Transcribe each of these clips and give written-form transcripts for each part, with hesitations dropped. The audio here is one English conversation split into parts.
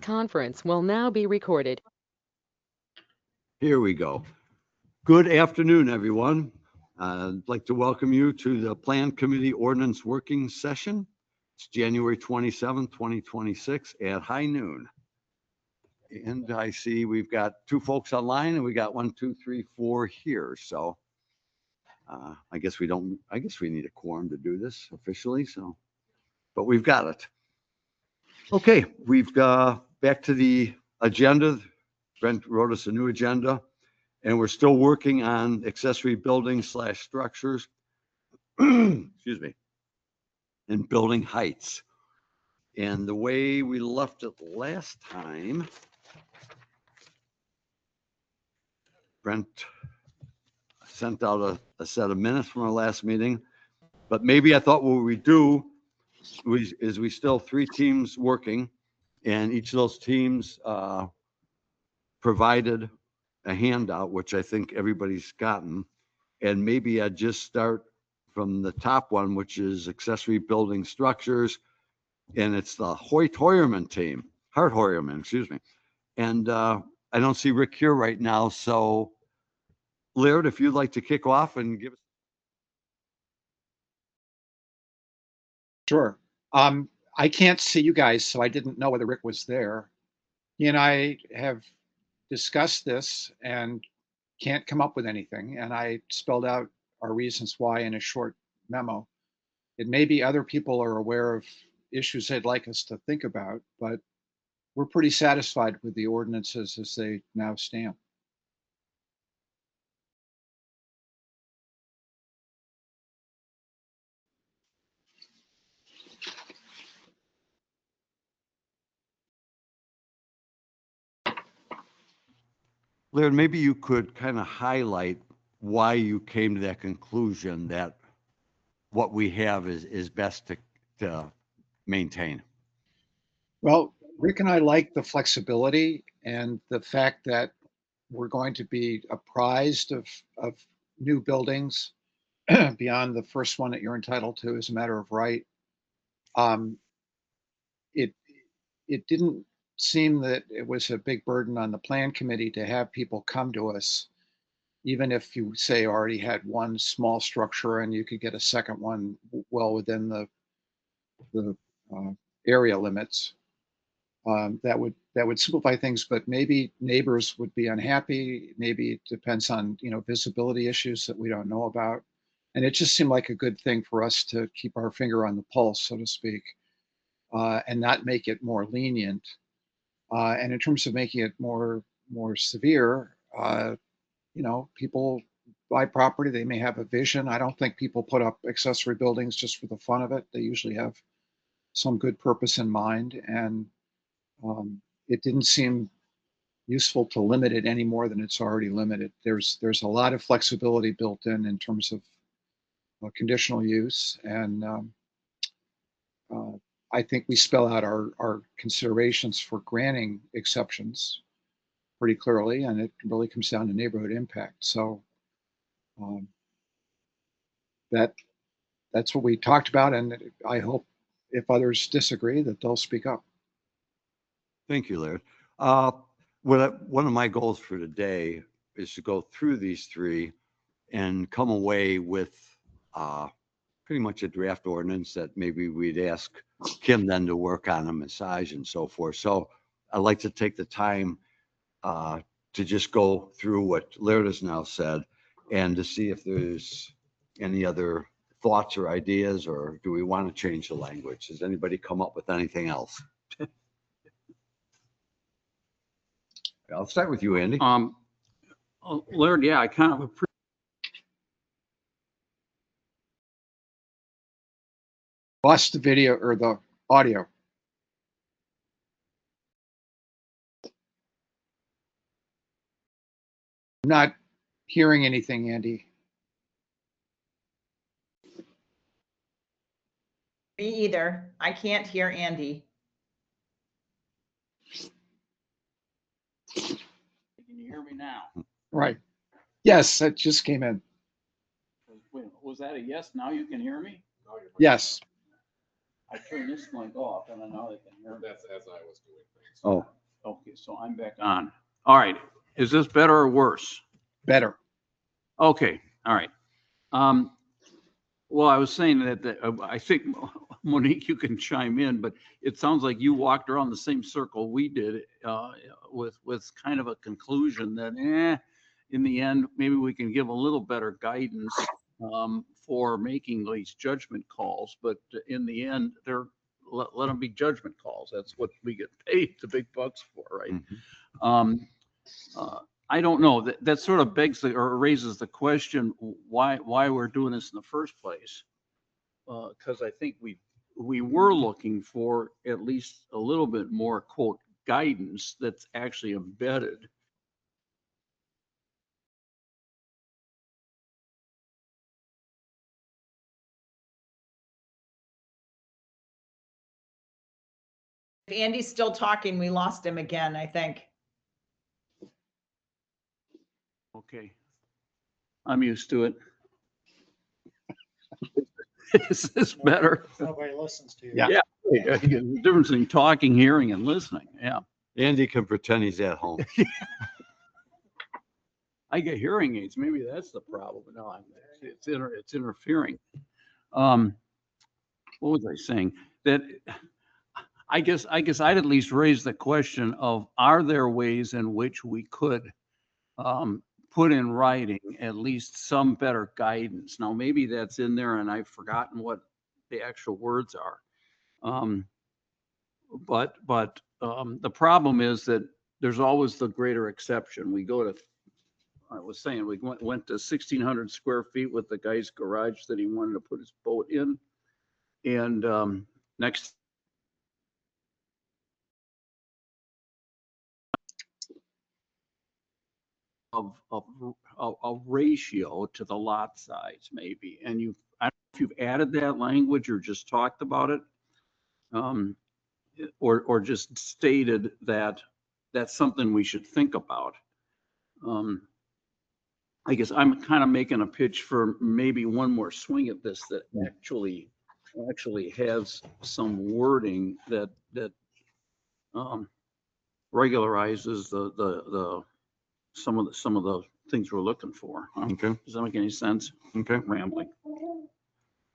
conference will now be recorded. Here we go. Good afternoon, everyone. I'd like to welcome you to the Plan Committee Ordinance Working Session. It's January 27th, 2026 at high noon. And I see we've got two folks online and we got 1, 2, 3, 4 here. So I guess we need a quorum to do this officially. But we've got it. Okay, we've got back to the agenda. Brent wrote us a new agenda. And we're still working on accessory buildings / structures, excuse me, and building heights. And the way we left it last time, Brent sent out a set of minutes from our last meeting, but maybe I thought what we do is we still 3 teams working, and each of those teams provided a handout, which I think everybody's gotten. And maybe I'd just start from the top one, which is accessory building structures. And it's the Hart Hoyerman, excuse me. And I don't see Rick here right now. So Laird, if you'd like to kick off and give us. Sure. I can't see you guys, so I didn't know whether Rick was there. He and I have discussed this and can't come up with anything. And I spelled out our reasons why in a short memo. It may be other people are aware of issues they'd like us to think about, but we're pretty satisfied with the ordinances as they now stand. Laird, maybe you could kind of highlight why you came to that conclusion that what we have is best to maintain. Well, Rick and I like the flexibility and the fact that we're going to be apprised of new buildings beyond the first one that you're entitled to as a matter of right. It didn't seem that it was a big burden on the plan committee to have people come to us, even if you say already had one small structure and you could get a second one well within the area limits. That would simplify things, but maybe neighbors would be unhappy. Maybe it depends on visibility issues that we don't know about, and it just seemed like a good thing for us to keep our finger on the pulse, so to speak, and not make it more lenient. And in terms of making it more severe, people buy property. They may have a vision. I don't think people put up accessory buildings just for the fun of it. They usually have some good purpose in mind, and it didn't seem useful to limit it any more than it's already limited. There's a lot of flexibility built in terms of conditional use, and I think we spell out our considerations for granting exceptions pretty clearly, and it really comes down to neighborhood impact. So that's what we talked about, and I hope if others disagree that they'll speak up. Thank you, Laird. One of my goals for today is to go through these 3 and come away with pretty much a draft ordinance that maybe we'd ask Kim then to work on a massage and so forth. So I'd like to take the time to just go through what Laird has now said and to see if there's any other thoughts or ideas, or do we want to change the language? Has anybody come up with anything else? I'll start with you, Andy. Laird, yeah, I kind of appreciate. Lost the video or the audio. I'm not hearing anything, Andy. Me either. I can't hear Andy. Can you hear me now? Right. Yes, that just came in. Wait, was that a yes? Now you can hear me? Yes. I turned this link off and now they can hear me. That's as I was doing things. Oh, Okay, so I'm back on. All right. Is this better or worse? Better. Okay, all right. Well, I was saying that I think, Monique, you can chime in, but it sounds like you walked around the same circle we did with kind of a conclusion that, in the end, maybe we can give a little better guidance for making these judgment calls. But in the end, let them be judgment calls. That's what we get paid the big bucks for, right? Mhm. I don't know. That sort of begs or raises the question why we're doing this in the first place. Because I think we were looking for at least a little bit more quote guidance that's actually embedded. If Andy's still talking, we lost him again, I think. Okay. I'm used to it. Is this better? Nobody listens to you. Yeah. Yeah. The difference between talking, hearing, and listening. Yeah. Andy can pretend he's at home. I get hearing aids. Maybe that's the problem. No, it's interfering. What was I saying? That I guess I'd at least raise the question of, are there ways in which we could put in writing at least some better guidance? Now, maybe that's in there and I've forgotten what the actual words are. But the problem is that there's always the greater exception. We go to, I was saying, we went to 1,600 square feet with the guy's garage that he wanted to put his boat in. And next, of a ratio to the lot size, maybe. And I don't know if you've added that language or just talked about it, or just stated that that's something we should think about. I guess I'm kind of making a pitch for maybe one more swing at this that actually has some wording that regularizes the some of the things we're looking for. Okay. Does that make any sense? Okay. Rambling.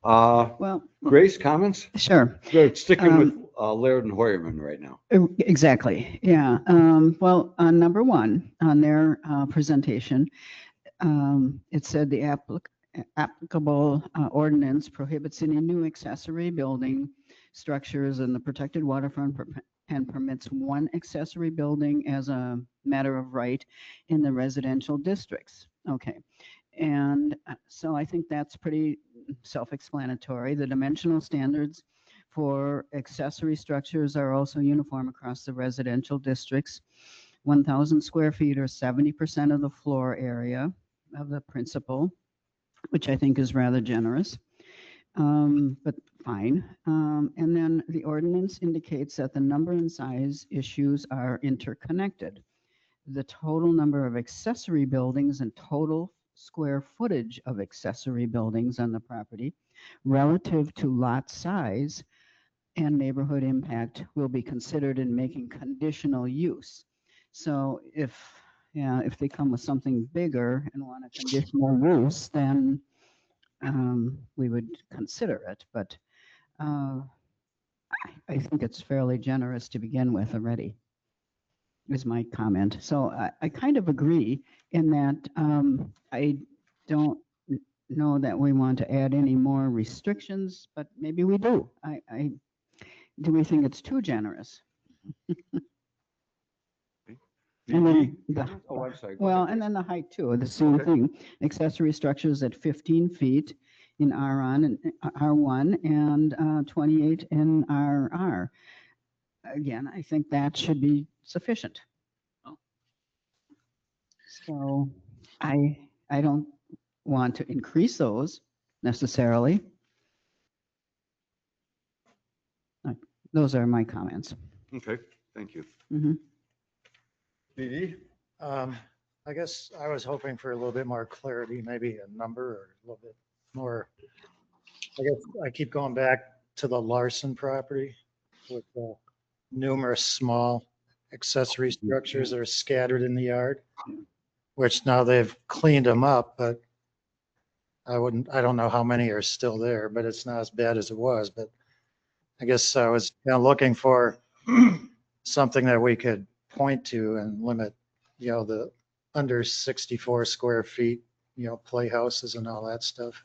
Well, Grace, comments? sure. Good. Sticking with Laird and Hoyerman right now. Exactly. Yeah. Well, on number one, on their presentation, it said the applicable ordinance prohibits any new accessory building structures in the protected waterfront and permits one accessory building as a matter of right in the residential districts. Okay. And so I think that's pretty self-explanatory. The dimensional standards for accessory structures are also uniform across the residential districts. 1,000 square feet or 70% of the floor area of the principal, which I think is rather generous, but fine. And then the ordinance indicates that the number and size issues are interconnected. The total number of accessory buildings and total square footage of accessory buildings on the property relative to lot size and neighborhood impact will be considered in making conditional use. So if they come with something bigger and want a conditional use, then we would consider it. But I think it's fairly generous to begin with already, is my comment. So I kind of agree in that I don't know that we want to add any more restrictions, but maybe we do. Do we think it's too generous? And then Oh, I'm sorry. Go well, ahead, and Grace. then the height too, the same Okay. thing. Accessory structures at 15 feet in R1 and R1 and 28 in RR. Again, I think that should be sufficient. Oh. So I don't want to increase those necessarily. Those are my comments. Okay, thank you. Mhm. Dee? I guess I was hoping for a little bit more clarity, maybe a number or a little bit more. I guess I keep going back to the Larson property with the numerous small accessory structures that are scattered in the yard, which now they've cleaned them up, but I don't know how many are still there, but it's not as bad as it was. But I guess I was looking for something that we could point to and limit, the under 64 square feet, playhouses and all that stuff.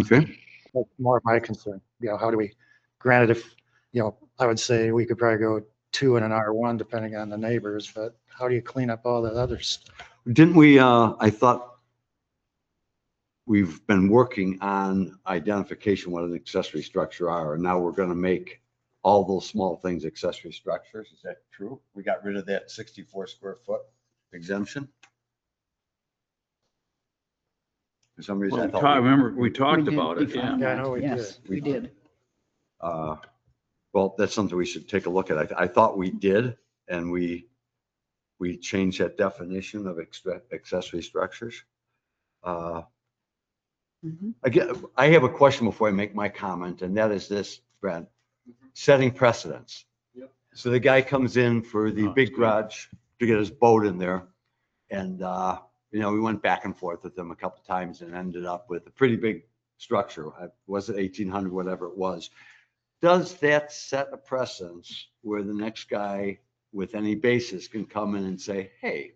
Okay. That's more of my concern. How do we, granted, if, I would say we could probably go 2 in an R1 depending on the neighbors, but how do you clean up all that other stuff? Didn't we, I thought we've been working on identification what an accessory structure are, and now we're gonna make all those small things accessory structures. Is that true? We got rid of that 64 square foot exemption? For some reason, I Well, I thought. remember we talked We did about it, yeah. define Yeah, I that. know we Yes, did. we did. Well, that's something we should take a look at. I thought we did, and we changed that definition of accessory structures. Mhm. Again, I have a question before I make my comment, and that is this, Brad, setting precedents. So the guy comes in for the Oh, big that's good. garage to get his boat in there. And, we went back and forth with them a couple times and ended up with a pretty big structure. Was it 1800, whatever it was? Does that set a precedence where the next guy with any basis can come in and say, hey,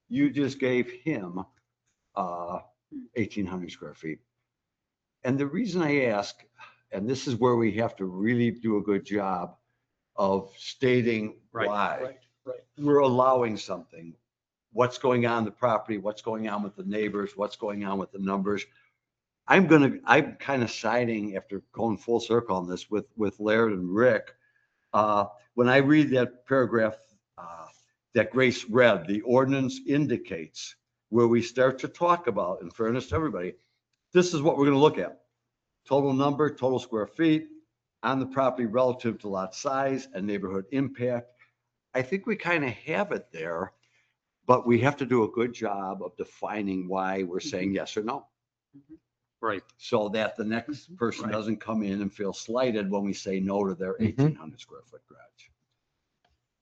you just gave him 1,800 square feet? And the reason I ask, and this is where we have to really do a good job of stating why we're allowing something, what's going on in the property, what's going on with the neighbors, what's going on with the numbers. I'm kind of siding, after going full circle on this, with Laird and Rick. When I read that paragraph that Grace read, the ordinance indicates where we start to talk about, in fairness to everybody, this is what we're going to look at. Total number, total square feet on the property relative to lot size and neighborhood impact. I think we kind of have it there, but we have to do a good job of defining why we're saying yes or no. Right. So that the next person Right. doesn't come in and feel slighted when we say no to their 1,800 square foot garage.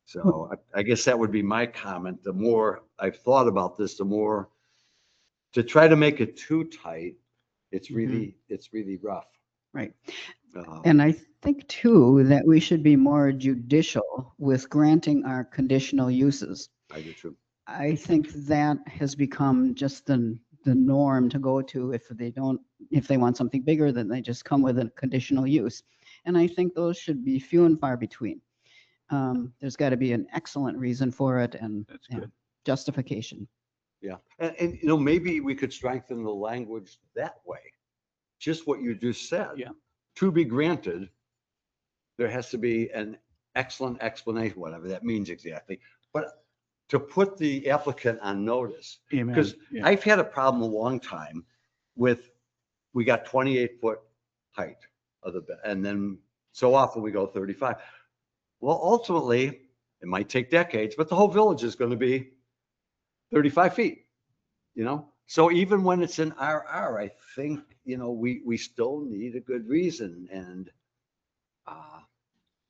So I guess that would be my comment. The more I've thought about this, the more to try to make it too tight, it's really rough. Right. Uh, And I think too, that we should be more judicial with granting our conditional uses. I do too. I think that has become just the norm to go to. If they want something bigger, then they just come with a conditional use. And I think those should be few and far between. There's got to be an excellent reason for it and That's good. justification. Yeah. And maybe we could strengthen the language that way. Just what you just said. Yeah. To be granted, there has to be an excellent explanation, whatever that means exactly. But to put the applicant on notice, Amen. because Yeah. I've had a problem a long time with, we got 28-foot height of the bed, and then so often we go 35. Well, ultimately, it might take decades, but the whole village is going to be 35 feet, So even when it's an RR, I think, we still need a good reason. And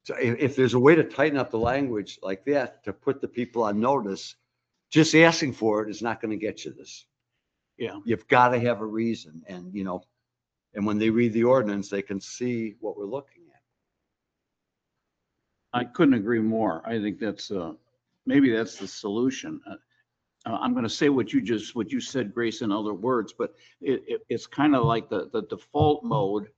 so if there's a way to tighten up the language like that, to put the people on notice, just asking for it is not going to get you this. Yeah. You've got to have a reason. And, and when they read the ordinance, they can see what we're looking at. I couldn't agree more. I think that's maybe that's the solution. I'm going to say what you said, Grace, in other words, but it's kind of like the default mode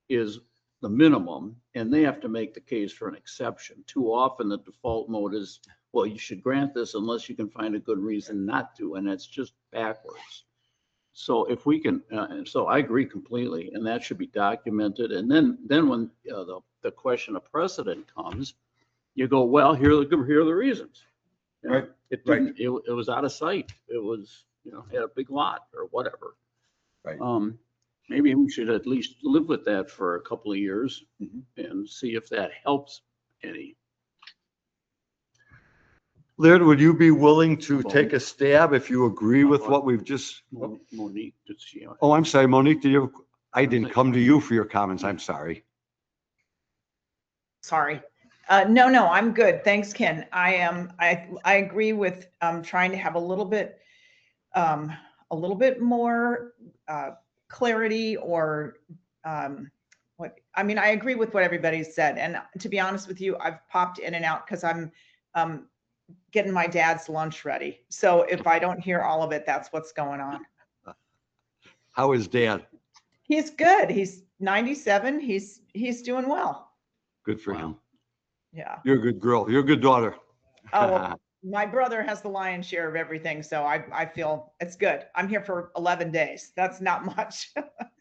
is the minimum, and they have to make the case for an exception. Too often the default mode is, well, you should grant this unless you can find a good reason not to, and that's just backwards. So if we can, so I agree completely, and that should be documented. And then when the question of precedent comes, you go, well, here are the reasons. Right. It didn't, it was out of sight. It was, had a big lot or whatever. Right. Maybe we should at least live with that for a couple of years and see if that helps any. Laird, would you be willing to take a stab if you agree with what we've just? Monique, did she? Oh, I'm sorry, Monique, I didn't come to you for your comments. I'm sorry. Sorry. No, I'm good. Thanks, Ken. I agree with, trying to have a little bit more, clarity or, I agree with what everybody said. And to be honest with you, I've popped in and out because I'm, getting my dad's lunch ready. So if I don't hear all of it, that's what's going on. How is Dad? He's good. He's 97. He's doing well. Good for Wow. him. Yeah. You're a good girl. You're a good daughter. Oh, well, my brother has the lion's share of everything, so I feel it's good. I'm here for 11 days. That's not much.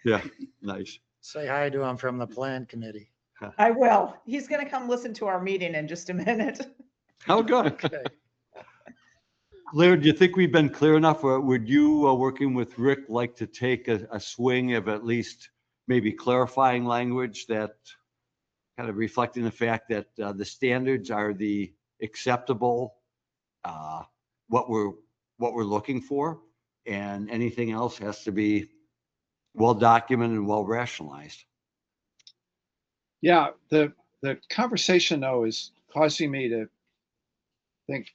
Yeah, nice. Say hi to him from the plan committee. I will. He's going to come listen to our meeting in just a minute. How good. Okay. Larry, do you think we've been clear enough? Or would you, working with Rick, like to take a swing of at least maybe clarifying language that kind of reflecting the fact that the standards are the acceptable, what we're looking for, and anything else has to be well documented and well rationalized? Yeah, the conversation though is causing me to think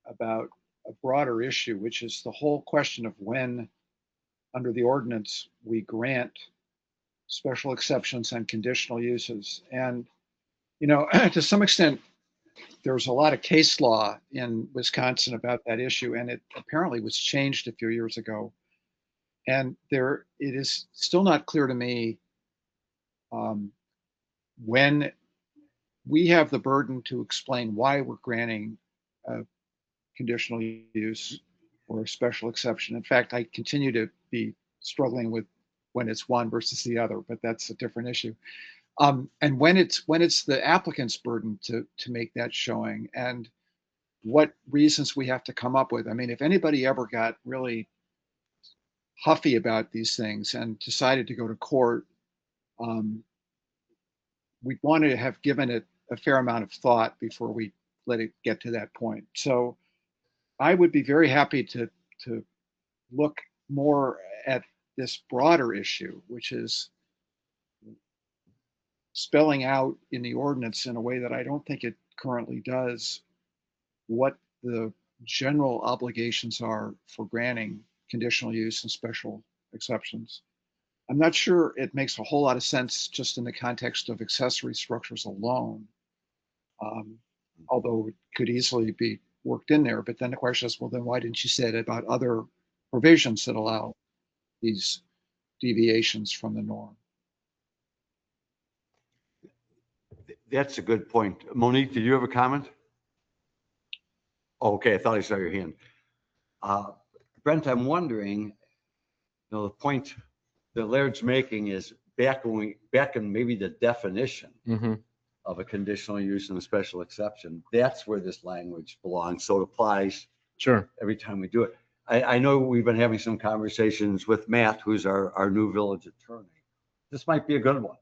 about a broader issue, which is the whole question of when, under the ordinance, we grant special exceptions and conditional uses. And, to some extent, there's a lot of case law in Wisconsin about that issue, and it apparently was changed a few years ago. And it is still not clear to me when we have the burden to explain why we're granting a conditional use or a special exception. In fact, I continue to be struggling with when it's one versus the other, but that's a different issue. And when it's the applicant's burden to make that showing, and what reasons we have to come up with. I mean, if anybody ever got really huffy about these things and decided to go to court, we'd want to have given it a fair amount of thought before we let it get to that point. So I would be very happy to look more at this broader issue, which is spelling out in the ordinance in a way that I don't think it currently does what the general obligations are for granting conditional use and special exceptions. I'm not sure it makes a whole lot of sense just in the context of accessory structures alone, although it could easily be worked in there. But then the question is, well, then why didn't you say it about other provisions that allow these deviations from the norm? That's a good point. Monique, did you have a comment? Oh, okay, I thought I saw your hand. Brent, I'm wondering, the point that Laird's making is back in maybe the definition of a conditional use and a special exception. That's where this language belongs. So it applies every time we do it. I know we've been having some conversations with Matt, who's our new village attorney. This might be a good one.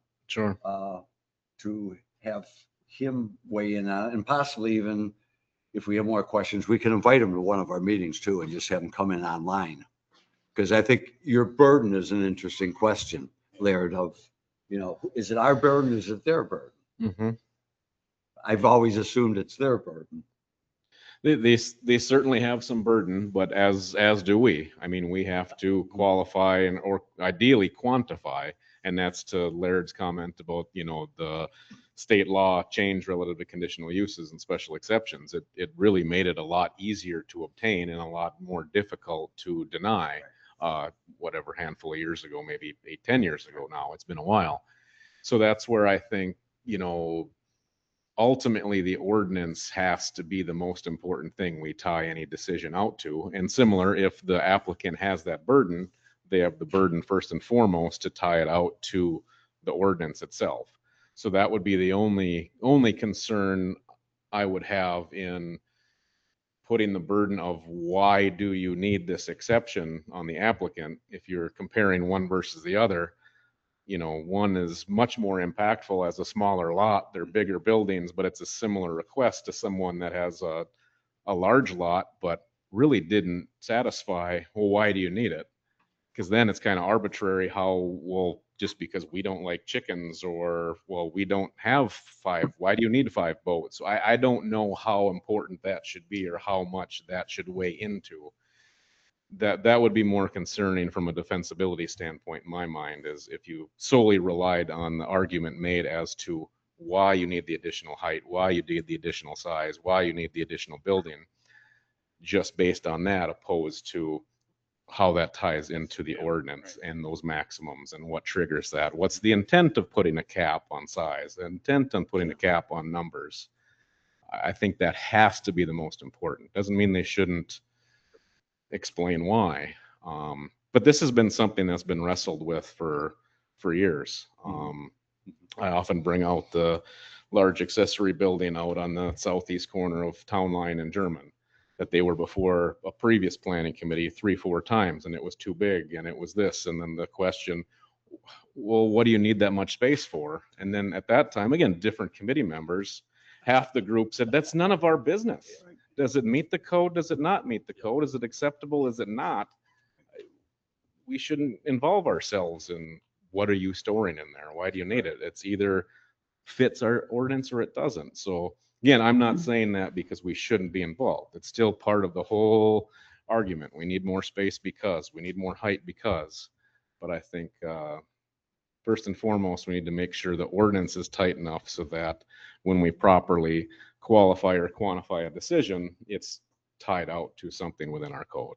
To have him weigh in on it, and possibly even if we have more questions, we can invite him to one of our meetings too and just have him come in online. Because I think your burden is an interesting question, Laird, of, is it our burden? Is it their burden? I've always assumed it's their burden. They certainly have some burden, but as do we. I mean, we have to qualify or ideally quantify, and that's to Laird's comment about, the state law change relative to conditional uses and special exceptions. It really made it a lot easier to obtain and a lot more difficult to deny. Whatever handful of years ago, maybe 8-10 years ago now, it's been a while. So that's where I think, ultimately the ordinance has to be the most important thing we tie any decision out to. And similar, if the applicant has that burden, they have the burden first and foremost to tie it out to the ordinance itself. So that would be the only concern I would have in putting the burden of why do you need this exception on the applicant. If you're comparing one versus the other, one is much more impactful as a smaller lot. They're bigger buildings, but it's a similar request to someone that has a large lot, but really didn't satisfy, well, why do you need it? Because then it's kind of arbitrary how, well, just because we don't like chickens, or, well, we don't have 5. Why do you need 5 boats? So I don't know how important that should be or how much that should weigh into. That would be more concerning from a defensibility standpoint in my mind, is if you solely relied on the argument made as to why you need the additional height, why you need the additional size, why you need the additional building, just based on that, opposed to how that ties into the ordinance and those maximums and what triggers that. What's the intent of putting a cap on size, the intent on putting a cap on numbers? I think that has to be the most important. Doesn't mean they shouldn't explain why. But this has been something that's been wrestled with for years. I often bring out the large accessory building out on the southeast corner of Town Line and German, that they were before a previous planning committee 3-4 times, and it was too big, and it was this. And then the question, well, what do you need that much space for? And then at that time, again, different committee members, half the group said, that's none of our business. Does it meet the code? Does it not meet the code? Is it acceptable? Is it not? We shouldn't involve ourselves in what are you storing in there? Why do you need it? It's either fits our ordinance or it doesn't. So again, I'm not saying that because we shouldn't be involved. It's still part of the whole argument. We need more space because, we need more height because. But I think first and foremost, we need to make sure the ordinance is tight enough so that when we properly qualify or quantify a decision, it's tied out to something within our code.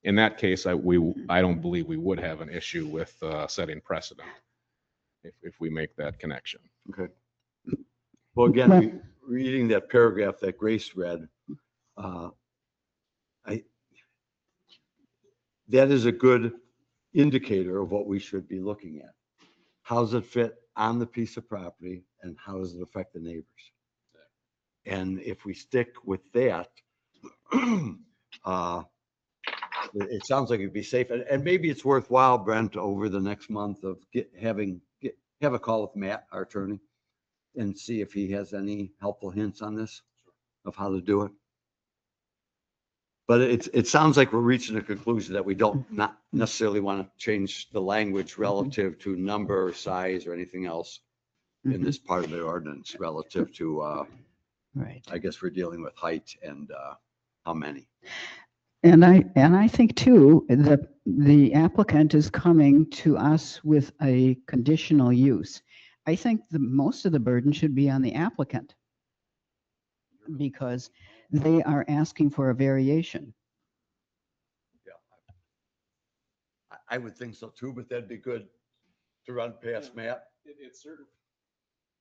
In that case, I don't believe we would have an issue with setting precedent if we make that connection. Okay. Well, again, reading that paragraph that Grace read, that is a good indicator of what we should be looking at. How does it fit on the piece of property, and how does it affect the neighbors? And if we stick with that, it sounds like it'd be safe. And maybe it's worthwhile, Brent, over the next month of have a call with Matt, our attorney, and see if he has any helpful hints on this of how to do it. But it sounds like we're reaching a conclusion that we don't not necessarily want to change the language relative to number or size or anything else in this part of the ordinance relative to, Right. I guess we're dealing with height and how many. And I think too, that the applicant is coming to us with a conditional use. I think most of the burden should be on the applicant, because they are asking for a variation. Yeah, I would think so too, but that'd be good to run past Matt.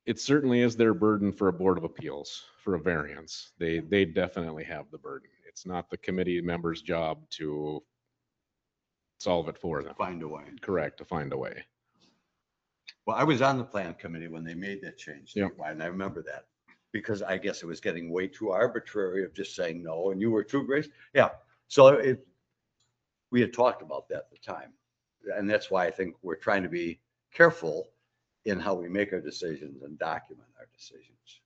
It certainly is their burden for a Board of Appeals for a variance. They definitely have the burden. It's not the committee member's job to solve it for them. Find a way. Correct, to find a way. Well, I was on the plan committee when they made that change. Yep. And I remember that because I guess it was getting way too arbitrary of just saying no, and you were too, Grace. Yeah. So we had talked about that at the time. And that's why I think we're trying to be careful in how we make our decisions and document our decisions.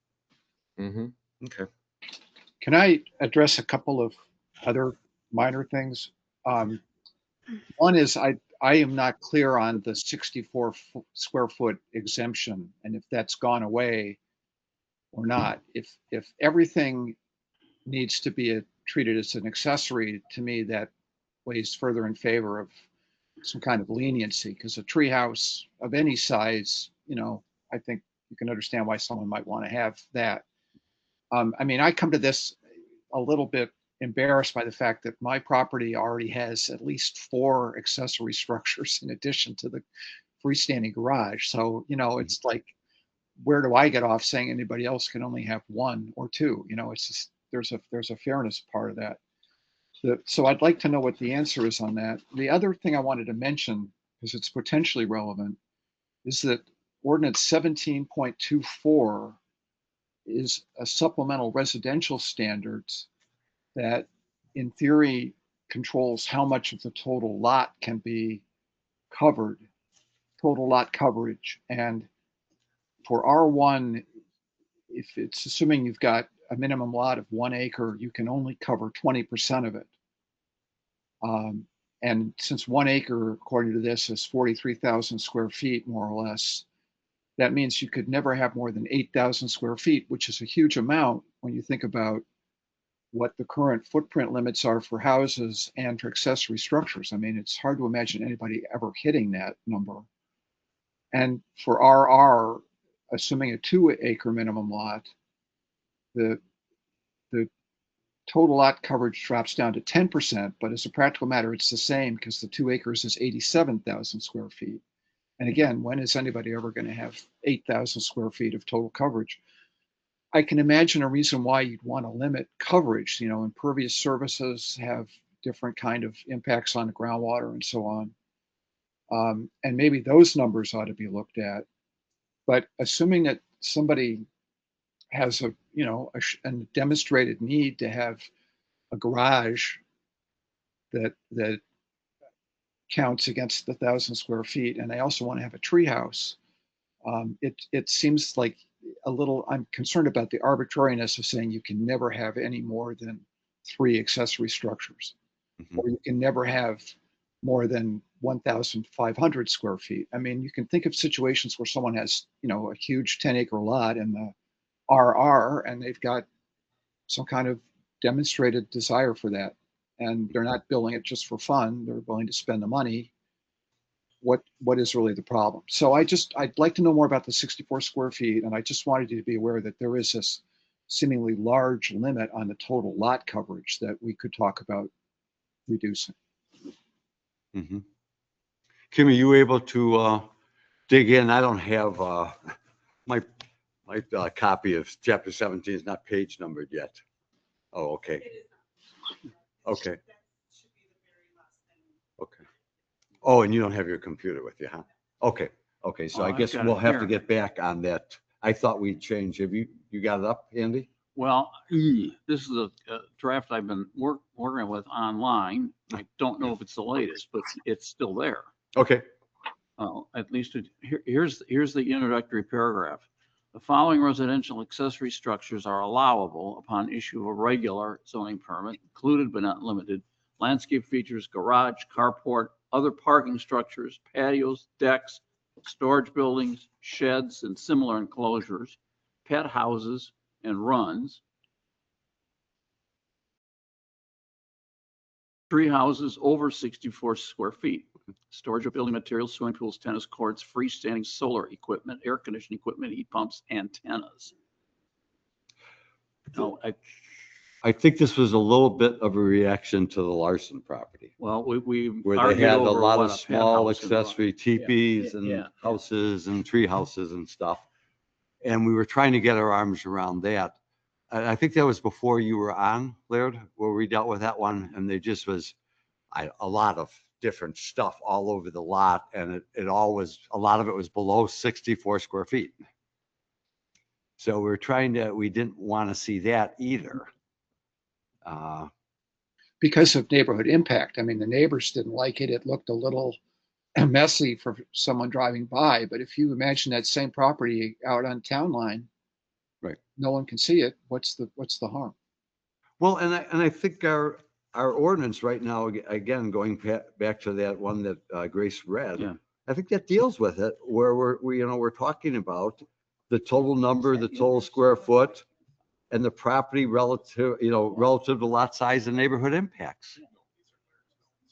Mm-hmm. Okay. Can I address a couple of other minor things? One is I am not clear on the 64 square foot exemption and if that's gone away or not. If everything needs to be treated as an accessory, to me that weighs further in favor of some kind of leniency, because a treehouse of any size, I think you can understand why someone might want to have that. I mean, I come to this a little bit embarrassed by the fact that my property already has at least 4 accessory structures in addition to the freestanding garage. So, it's like, where do I get off saying anybody else can only have 1 or 2? It's just, there's a fairness part of that. So I'd like to know what the answer is on that. The other thing I wanted to mention, because it's potentially relevant, is that Ordinance 17.24 is a supplemental residential standards that in theory controls how much of the total lot can be covered, total lot coverage. And for R1, if it's assuming you've got a minimum lot of 1 acre, you can only cover 20% of it. And since 1 acre, according to this, is 43,000 square feet, more or less, that means you could never have more than 8,000 square feet, which is a huge amount when you think about what the current footprint limits are for houses and for accessory structures. I mean, it's hard to imagine anybody ever hitting that number. And for RR, assuming a 2 acre minimum lot, the total lot coverage drops down to 10%, but as a practical matter, it's the same because the 2 acres is 87,000 square feet. And again, when is anybody ever going to have 8,000 square feet of total coverage? I can imagine a reason why you'd want to limit coverage. You know, impervious surfaces have different kind of impacts on the groundwater and so on. And maybe those numbers ought to be looked at. But assuming that somebody has a, you know, a demonstrated need to have a garage that counts against the 1,000 square feet, and they also want to have a tree house, it seems like a little. I'm concerned about the arbitrariness of saying you can never have any more than 3 accessory structures, or you can never have more than 1,500 square feet. I mean, you can think of situations where someone has, you know, a huge 10-acre lot in the RR, and they've got some kind of demonstrated desire for that, and they're not building it just for fun. They're willing to spend the money. What is really the problem? So I'd like to know more about the 64 square feet, and I just wanted you to be aware that there is this seemingly large limit on the total lot coverage that we could talk about reducing. Mm-hmm. Kim, are you able to dig in? I don't have my copy of chapter 17 is not page numbered yet. Oh, okay. Okay. Okay. Oh, and you don't have your computer with you, huh? Okay. Okay. So Oh, I I've guess got we'll it have to here. get back on that. I thought we'd change. Have you got it up, Andy? Well, this is a draft I've been working with online. I don't know if it's the latest, but it's still there. Okay. At least here's the introductory paragraph. The following residential accessory structures are allowable upon issue of a regular zoning permit, included but not limited: landscape features, garage, carport, other parking structures, patios, decks, storage buildings, sheds, and similar enclosures, pet houses and runs, tree houses over 64 square feet, storage of building materials, swimming pools, tennis courts, freestanding solar equipment, air conditioning equipment, heat pumps, antennas. No, I think this was a little bit of a reaction to the Larson property, well, we where they argued had a over lot what of a pet small house and run. accessory teepees Yeah, and yeah. houses and tree houses and stuff. And we were trying to get our arms around that. I think that was before you were on, Laird, where we dealt with that one, and there just was a lot of different stuff all over the lot, and it all was, a lot of it was below 64 square feet. So we didn't want to see that either. Because of neighborhood impact. I mean, the neighbors didn't like it. It looked a little messy for someone driving by. But if you imagine that same property out on town line, Right. No one can see it. What's the harm? Well, and I think our ordinance right now, again, going back to that one that Grace read, Yeah. I think that deals with it, where we're talking about the total number, the total square foot, and the property relative to lot size and neighborhood impacts.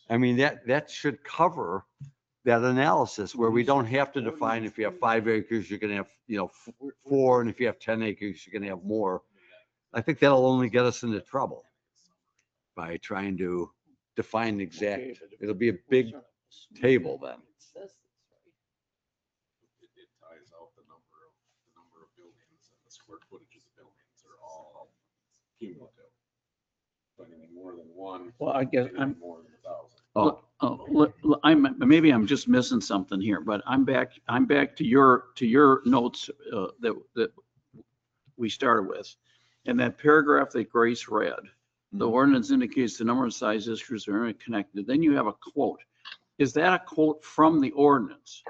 I mean, that should cover that analysis, where we don't have to define if you have 5 acres, you're going to have 4, and if you have 10 acres, you're going to have more. I think that'll only get us into trouble by trying to define exact. It'll be a big table then. It ties out the number of buildings, and the square footage of the buildings are all cumulative. So anything more than one. Well, I guess anything I'm- more than 1,000. Maybe I'm just missing something here, but I'm back to your notes that we started with. And that paragraph that Grace read, the ordinance indicates the number and size issues are interconnected. Then you have a quote. Is that a quote from the ordinance?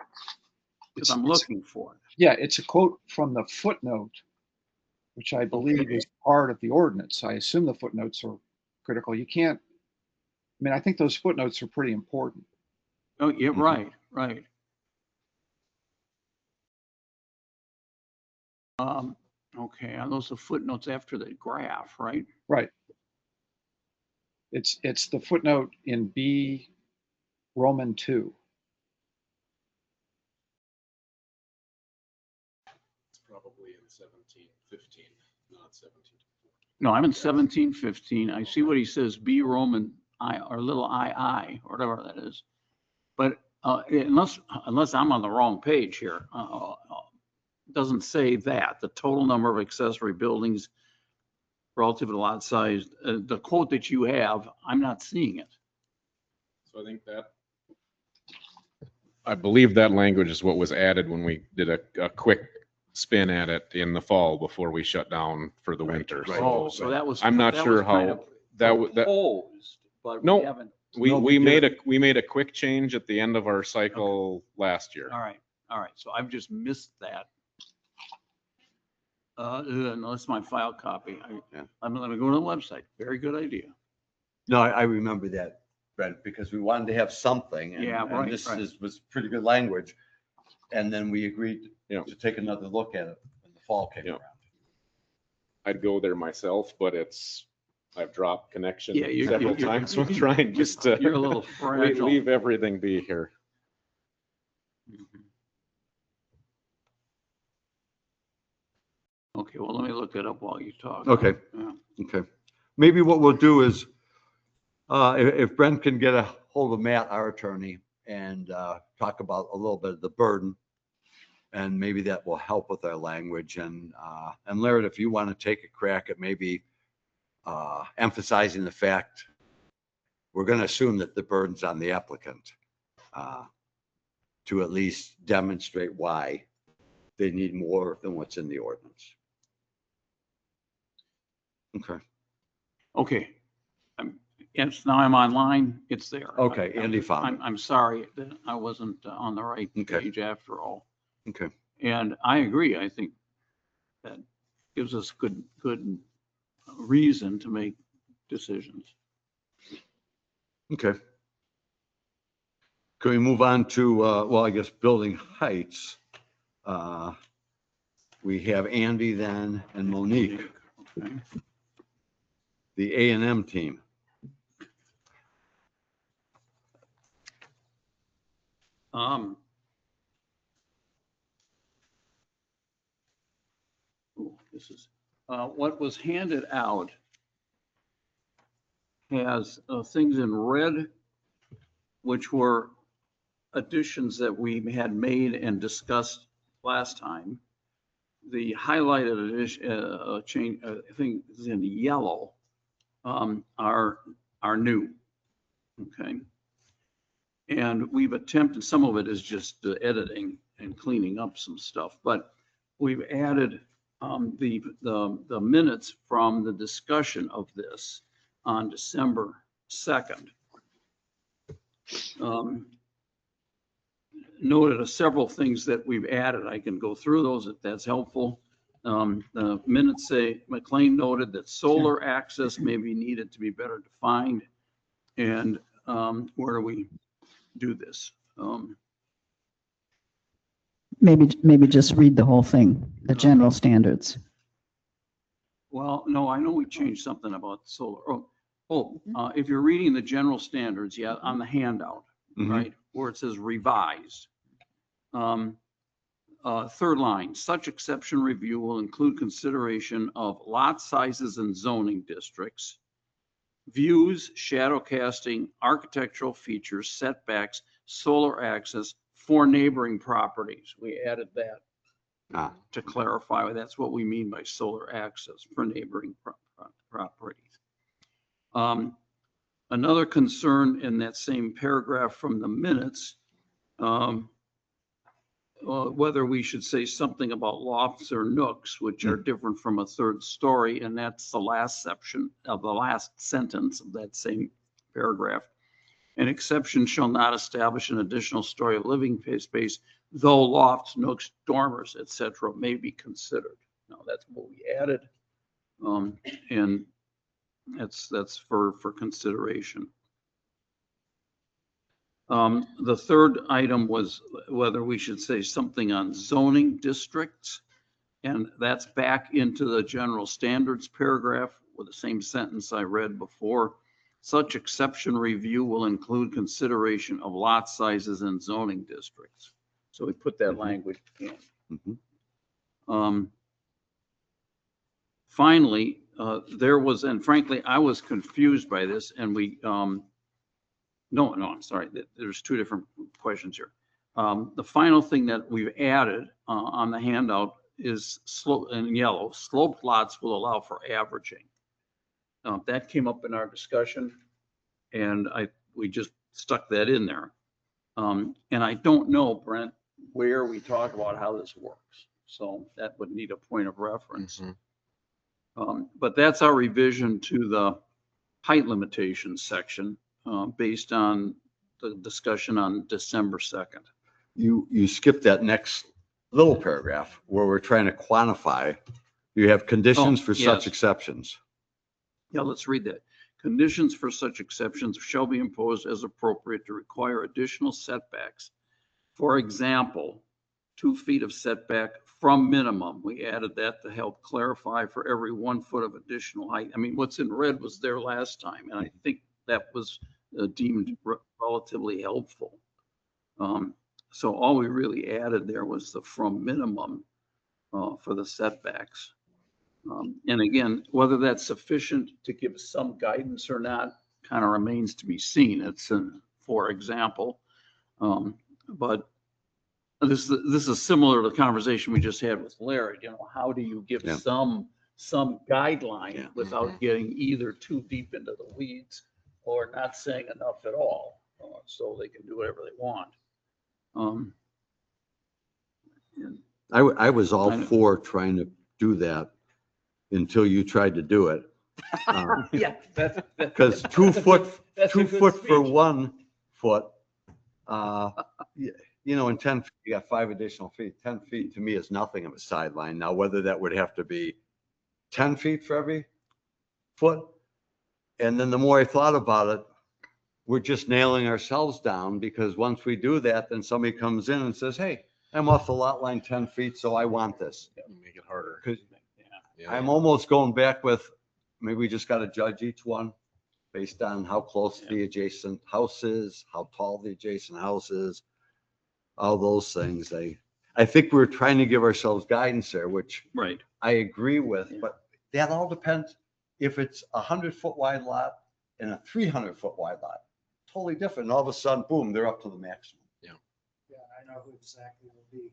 Because I'm looking for it. Yeah, it's a quote from the footnote, which I believe is part of the ordinance. I assume the footnotes are critical. You can't mean, I think those footnotes are pretty important. Oh, yeah, Mhm. right, right. Okay, are those the footnotes after the graph, right? Right. It's the footnote in B Roman 2. It's probably in 1715, not 17. No, I'm in 1715. I see what he says, B Roman I, or little II, or whatever that is. But unless I'm on the wrong page here, it doesn't say that. The total number of accessory buildings relative to lot size, the quote that you have, I'm not seeing it. So I think that, I believe that language is what was added when we did a quick spin at it in the fall before we shut down for the Right, winter. right. Oh, so that was. I'm not that sure was kind how of that that proposed, but No. we haven't. we No, we we made did we made a quick change at the end of our cycle last year. All right. So I've just missed that. No, that's my file copy. Yeah. I'm gonna go to the website. Very good idea. No, I remember that, Brent, because we wanted to have something. Yeah, right, And this right. was pretty good language. And then we agreed Yeah. to take another look at it when the fall came Yeah. around. I'd go there myself, but I've dropped connection Yeah, several times with trying just to You're a little fragile. leave everything be here. Mhm. Okay, well, let me look it up while you talk. Okay. Yeah. Okay. Maybe what we'll do is, if Brent can get a hold of Matt, our attorney, and talk about a little bit of the burden, and maybe that will help with our language. And Laird, if you want to take a crack at maybe emphasizing the fact, we're going to assume that the burden's on the applicant to at least demonstrate why they need more than what's in the ordinance. Okay. Okay. Yes, now I'm online. It's there. Okay, Andy found it. I'm sorry that I wasn't on the right Okay. page after all. Okay. And I agree. I think that gives us good reason to make decisions. Okay. Can we move on to, well, I guess building heights? We have Andy then and Monique, Okay. the A&M team. This is what was handed out has things in red, which were additions that we had made and discussed last time. The highlighted addition, change, things in yellow are new. Okay. And we've attempted, some of it is just editing and cleaning up some stuff, but we've added the minutes from the discussion of this on December 2nd. Noted several things that we've added. I can go through those if that's helpful. The minutes say McLean noted that solar access may be needed to be better defined. And where do we do this? Maybe just read the whole thing, the general standards. Well, no, I know we changed something about solar. If you're reading the general standards, yeah, on the handout, Mhm. right, where it says revised. Third line, such exception review will include consideration of lot sizes and zoning districts, views, shadow casting, architectural features, setbacks, solar access for neighboring properties. We added that to clarify. That's what we mean by solar access for neighboring properties. Another concern in that same paragraph from the minutes, whether we should say something about lofts or nooks, which are different from a third story, and that's the last section of the last sentence of that same paragraph. An exception shall not establish an additional story of living space, though lofts, nooks, dormers, etc., may be considered. Now that's what we added, and that's for consideration. The third item was whether we should say something on zoning districts. And that's back into the general standards paragraph with the same sentence I read before. Such exception review will include consideration of lot sizes and zoning districts. So we put that language in. Finally, there was, and frankly, I was confused by this, and we, no, I'm sorry. There's two different questions here. The final thing that we've added on the handout is slope in yellow. Sloped lots will allow for averaging. That came up in our discussion, and we just stuck that in there. And I don't know, Brent, where we talk about how this works. So that would need a point of reference. But that's our revision to the height limitations section based on the discussion on December 2nd. You skipped that next little paragraph where we're trying to quantify. You have conditions for such yes. exceptions. Yeah, let's read that. Conditions for such exceptions shall be imposed as appropriate to require additional setbacks. For example, 2 feet of setback from minimum. We added that to help clarify for every 1 foot of additional height. I mean, what's in red was there last time, and I think that was deemed relatively helpful. So all we really added there was the from minimum for the setbacks. And again, whether that's sufficient to give some guidance or not kind of remains to be seen. It's for example, but this is similar to the conversation we just had with Larry. You know, how do you give some guideline without getting either too deep into the weeds or not saying enough at all, so they can do whatever they want. I was all for trying to do that until you tried to do it. Yeah, Because 2 foot for 1 foot, you know, in 10 feet, you got 5 additional feet. 10 feet to me is nothing of a sideline. Now, whether that would have to be 10 feet for every foot. And then the more I thought about it, we're just nailing ourselves down, because once we do that, then somebody comes in and says, hey, I'm off the lot line 10 feet, so I want this. Make it harder. Because Yeah. I'm almost going back with, maybe we just got to judge each one based on how close the adjacent house is, how tall the adjacent house is, all those things. I think we're trying to give ourselves guidance there, which right. I agree with, but that all depends. If it's a 100-foot wide lot and a 300-foot wide lot, totally different. And all of a sudden, boom, they're up to the maximum. Yeah, I know who exactly will be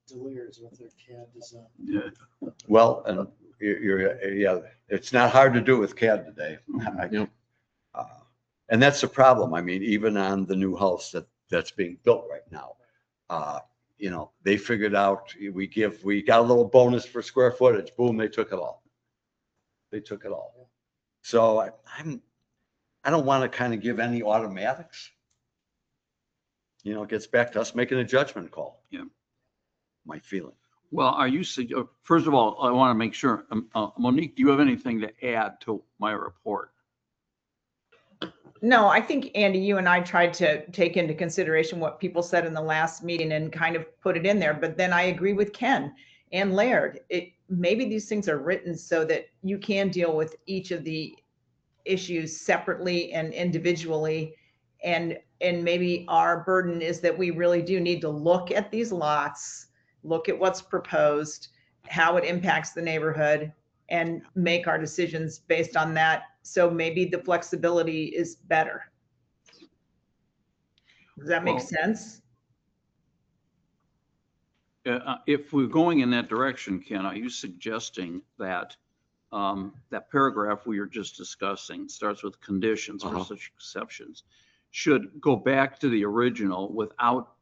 Delirious with their CAD design. Yeah. Well, and it's not hard to do with CAD today. And that's the problem. I mean, even on the new house that's being built right now, you know, they figured out we got a little bonus for square footage. Boom, they took it all. So I don't want to kind of give any automatics. You know, it gets back to us making a judgment call. Yeah. My feeling. Well, are you, first of all, I want to make sure, Monique, do you have anything to add to my report? No, I think, Andy, you and I tried to take into consideration what people said in the last meeting and kind of put it in there. But then I agree with Ken and Laird. Maybe these things are written so that you can deal with each of the issues separately and individually. And maybe our burden is that we really do need to look at these lots, look at what's proposed, how it impacts the neighborhood, and make our decisions based on that. So maybe the flexibility is better. Does that make sense? If we're going in that direction, Ken, are you suggesting that that paragraph we were just discussing starts with conditions for such exceptions should go back to the original without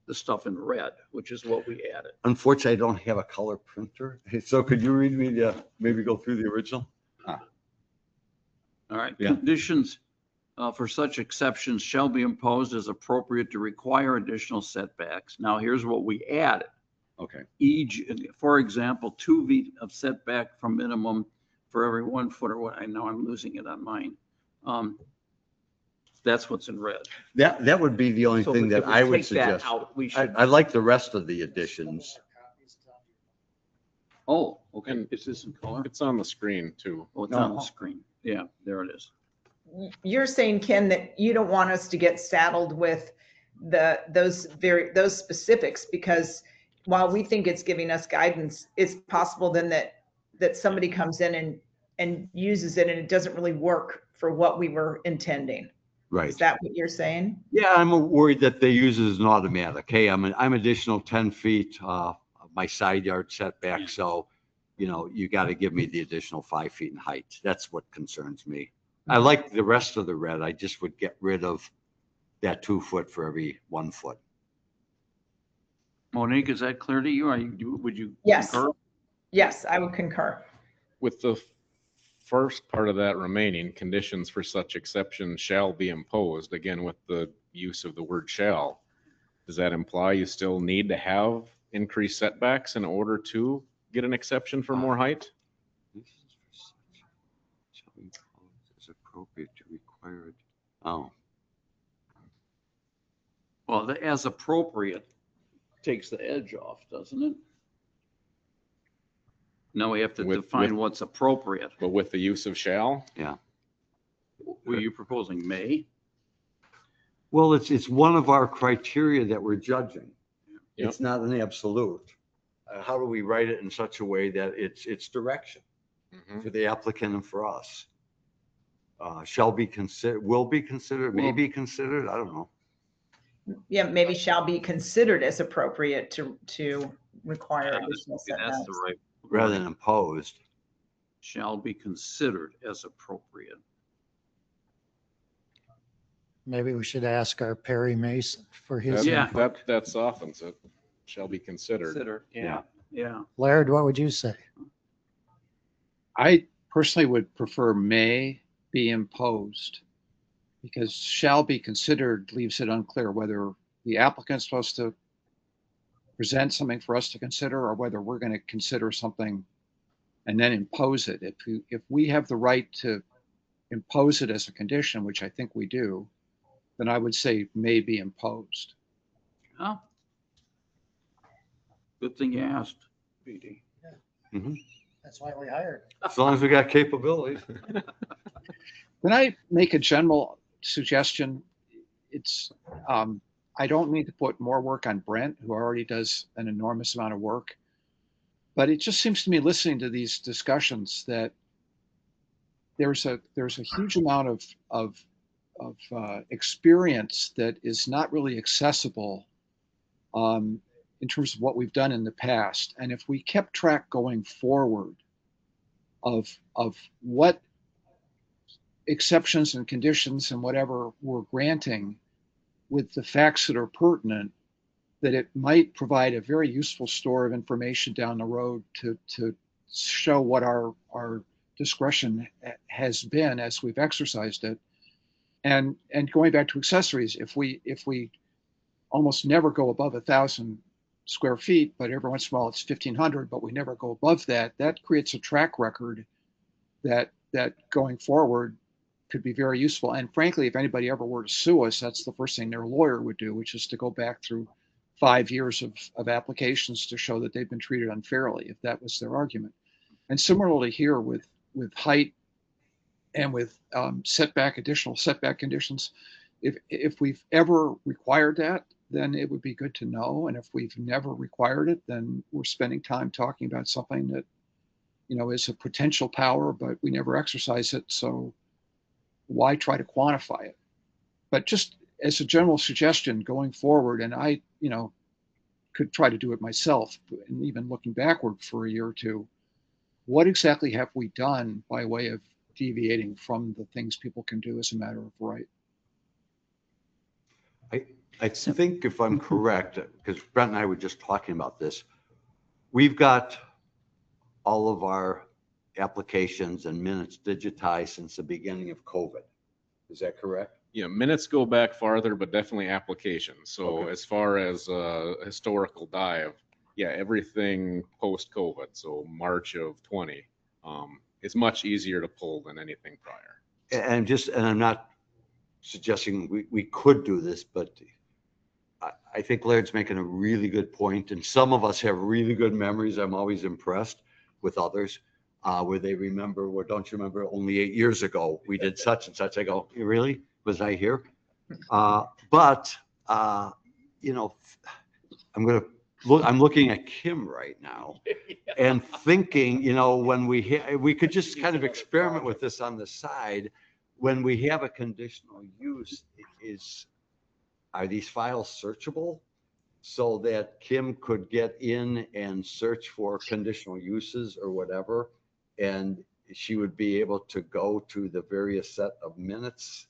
the stuff in red, which is what we added? Unfortunately, I don't have a color printer. So could you read me maybe go through the original? All right. Yeah. Conditions for such exceptions shall be imposed as appropriate to require additional setbacks. Now, here's what we added. Okay. For example, 2 feet of setback from minimum for every 1 foot, or what, I know I'm losing it on mine. That's what's in red. That would be the only So thing if that we I would take that suggest. out, we I, should, I like the rest of the additions. oh, okay. And- Is this in color? It's on the screen too. Oh, it's on the No. screen. Yeah, there it is. You're saying, Ken, that you don't want us to get saddled with those specifics, because while we think it's giving us guidance, it's possible then that somebody comes in and uses it and it doesn't really work for what we were intending. Right. Is that what you're saying? Yeah, I'm worried that they use it as an automatic. Hey, I'm additional 10 feet, of my side yard setback. So, you got to give me the additional 5 feet in height. That's what concerns me. I like the rest of the red. I just would get rid of that 2 foot for every 1 foot. Monique, is that clear to you? Would you Yes. concur? Yes, I would concur. With the first part of that remaining, conditions for such exception shall be imposed, again, with the use of the word shall. Does that imply you still need to have increased setbacks in order to get an exception for more height? Is appropriate to require it. Oh, Well, the as appropriate takes the edge off, doesn't it? Now we have to With- define with- what's appropriate. But with the use of shall? Were you proposing may? well, it's one of our criteria that we're judging. Yep. It's not an absolute. How do we write it in such a way that it's direction for the applicant and for us? Shall be considered, will be considered, may be considered, I don't know. Yeah, maybe shall be considered as appropriate to require additional That's setbacks. the right. Rather than imposed. Shall be considered as appropriate. Maybe we should ask our Perry Mason for his. That- Yeah. That softens it. Shall be considered. Yeah. Laird, what would you say? I personally would prefer may be imposed, because shall be considered leaves it unclear whether the applicant's supposed to present something for us to consider or whether we're going to consider something and then impose it. If we have the right to impose it as a condition, which I think we do, then I would say may be imposed. Oh. Good thing you asked, PD. That's why we hired. As long as we got capabilities. Can I make a general suggestion? It's, I don't need to put more work on Brent, who already does an enormous amount of work. But it just seems to me, listening to these discussions, that there's a huge amount of experience that is not really accessible in terms of what we've done in the past. And if we kept track going forward of what exceptions and conditions and whatever we're granting with the facts that are pertinent, that it might provide a very useful store of information down the road to show what our discretion has been as we've exercised it. And going back to accessories, if we almost never go above 1,000 square feet, but every once in a while it's 1,500, but we never go above that, that creates a track record that going forward could be very useful. And frankly, if anybody ever were to sue us, that's the first thing their lawyer would do, which is to go back through 5 years of applications to show that they've been treated unfairly, if that was their argument. And similarly here with height and with additional setback conditions, if we've ever required that, then it would be good to know. And if we've never required it, then we're spending time talking about something that, is a potential power, but we never exercise it. So why try to quantify it? But just as a general suggestion going forward, and I, could try to do it myself, and even looking backward for a year or two, what exactly have we done by way of deviating from the things people can do as a matter of right? I think if I'm correct, because Brent and I were just talking about this, we've got all of our applications and minutes digitized since the beginning of COVID. Is that correct? Yeah, minutes go back farther, but definitely applications. So Okay. as far as a historical dive, yeah, everything post-COVID, so March of 20, it's much easier to pull than anything prior. And I'm not suggesting we could do this, but I think Laird's making a really good point, and some of us have really good memories. I'm always impressed with others where they remember, well, don't you remember only 8 years ago we did such and such? I go, really? Was I here? But you know, I'm looking at Kim right now and thinking, you know, when we could just kind of experiment with this on the side. When we have a conditional use, are these files searchable so that Kim could get in and search for conditional uses or whatever? And she would be able to go to the various set of minutes?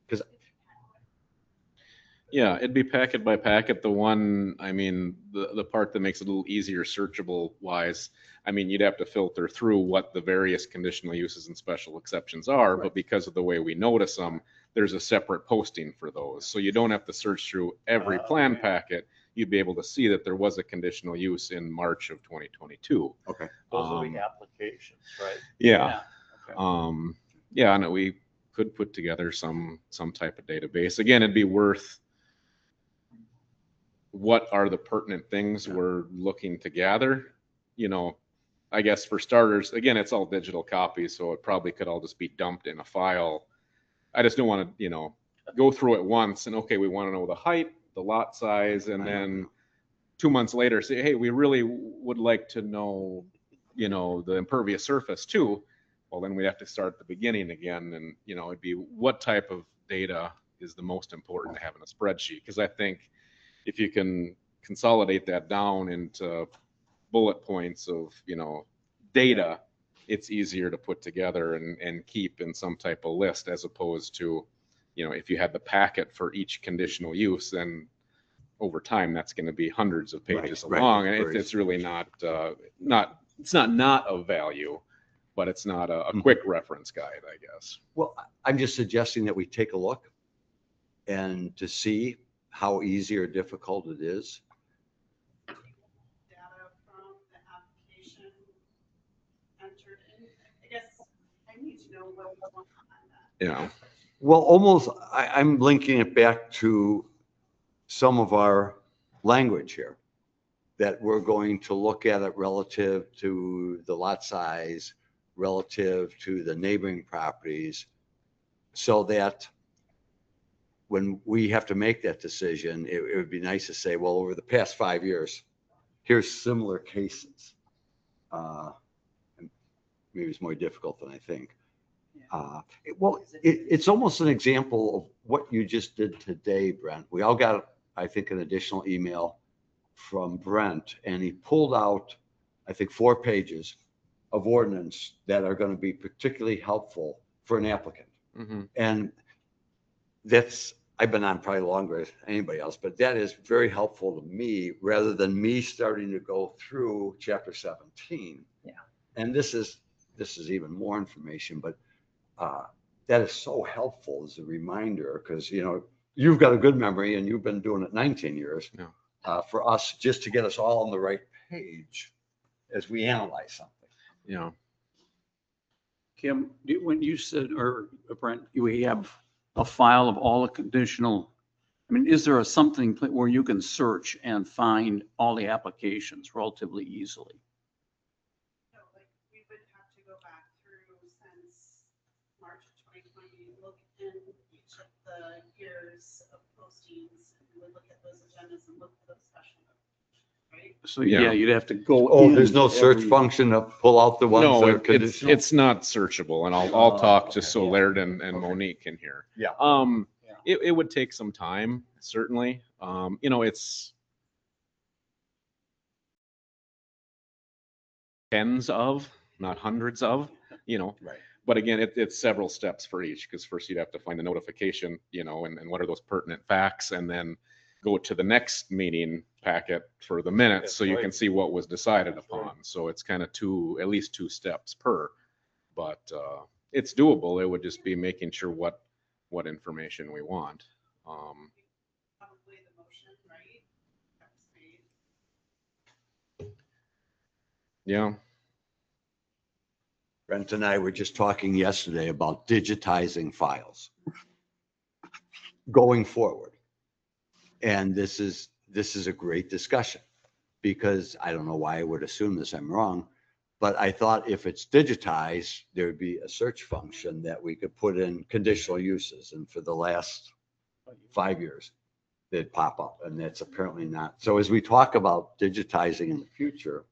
Because Yeah, it'd be packet by packet. The part that makes it a little easier searchable wise, you'd have to filter through what the various conditional uses and special exceptions are, but because of the way we notice them, there's a separate posting for those. So you don't have to search through every plan packet. You'd be able to see that there was a conditional use in March of 2022. okay. Those are the applications, right? Yeah. Okay. Yeah, and we could put together some type of database. Again, it'd be worth what are the pertinent things we're looking to gather. I guess for starters, again, it's all digital copies, so it probably could all just be dumped in a file. I just don't want to, go through it once and, okay, we want to know the height, the lot size, and then 2 months later say, hey, we really would like to know, the impervious surface too. Well, then we have to start at the beginning again. And, it'd be what type of data is the most important to have in a spreadsheet? Because I think if you can consolidate that down into bullet points of, data, it's easier to put together and keep in some type of list, as opposed to, if you had the packet for each conditional use, then over time, that's going to be hundreds of pages long. And it's really not of value, but it's not a quick reference guide, I guess. Well, I'm just suggesting that we take a look and to see how easy or difficult it is. Data from the application entered in. I guess I need to know what we want on that. Yeah. Well, almost, I'm linking it back to some of our language here, that we're going to look at it relative to the lot size, relative to the neighboring properties, so that when we have to make that decision, it would be nice to say, well, over the past 5 years, here's similar cases. And maybe it's more difficult than I think. It's almost an example of what you just did today, Brent. We all got, I think, an additional email from Brent, and he pulled out, I think, 4 pages of ordinance that are going to be particularly helpful for an applicant. Mm-hmm. And I've been on probably longer than anybody else, but that is very helpful to me, rather than me starting to go through chapter 17. Yeah. And this is even more information, but that is so helpful as a reminder, because you've got a good memory and you've been doing it 19 years. Yeah. For us, just to get us all on the right page as we analyze something. Yeah. Kim, when you said, or Brent, we have a file of all the conditional, is there something where you can search and find all the applications relatively easily? So we would have to go back through since March of 2020, look in each of the years of postings, and we would look at those agendas and look for those special notes, right? So yeah, you'd have to go. Oh, there's no search function to pull out the ones that are conditional? It's not searchable, and I'll talk just so Laird and Monique can hear. Yeah. It would take some time, certainly. It's tens of, not hundreds of, Right. But again, it's several steps for each, because first you'd have to find the notification, and what are those pertinent facts, and then go to the next meeting packet for the minutes, so you can see what was decided upon. So it's kind of at least two steps per, but it's doable. It would just be making sure what information we want. Probably the motion, right? That was made. Yeah. Brent and I were just talking yesterday about digitizing files. going forward. And this is a great discussion, because I don't know why I would assume this, I'm wrong, but I thought if it's digitized, there'd be a search function that we could put in conditional uses, and for the last 5 years, they'd pop up, and that's apparently not. So as we talk about digitizing in the future,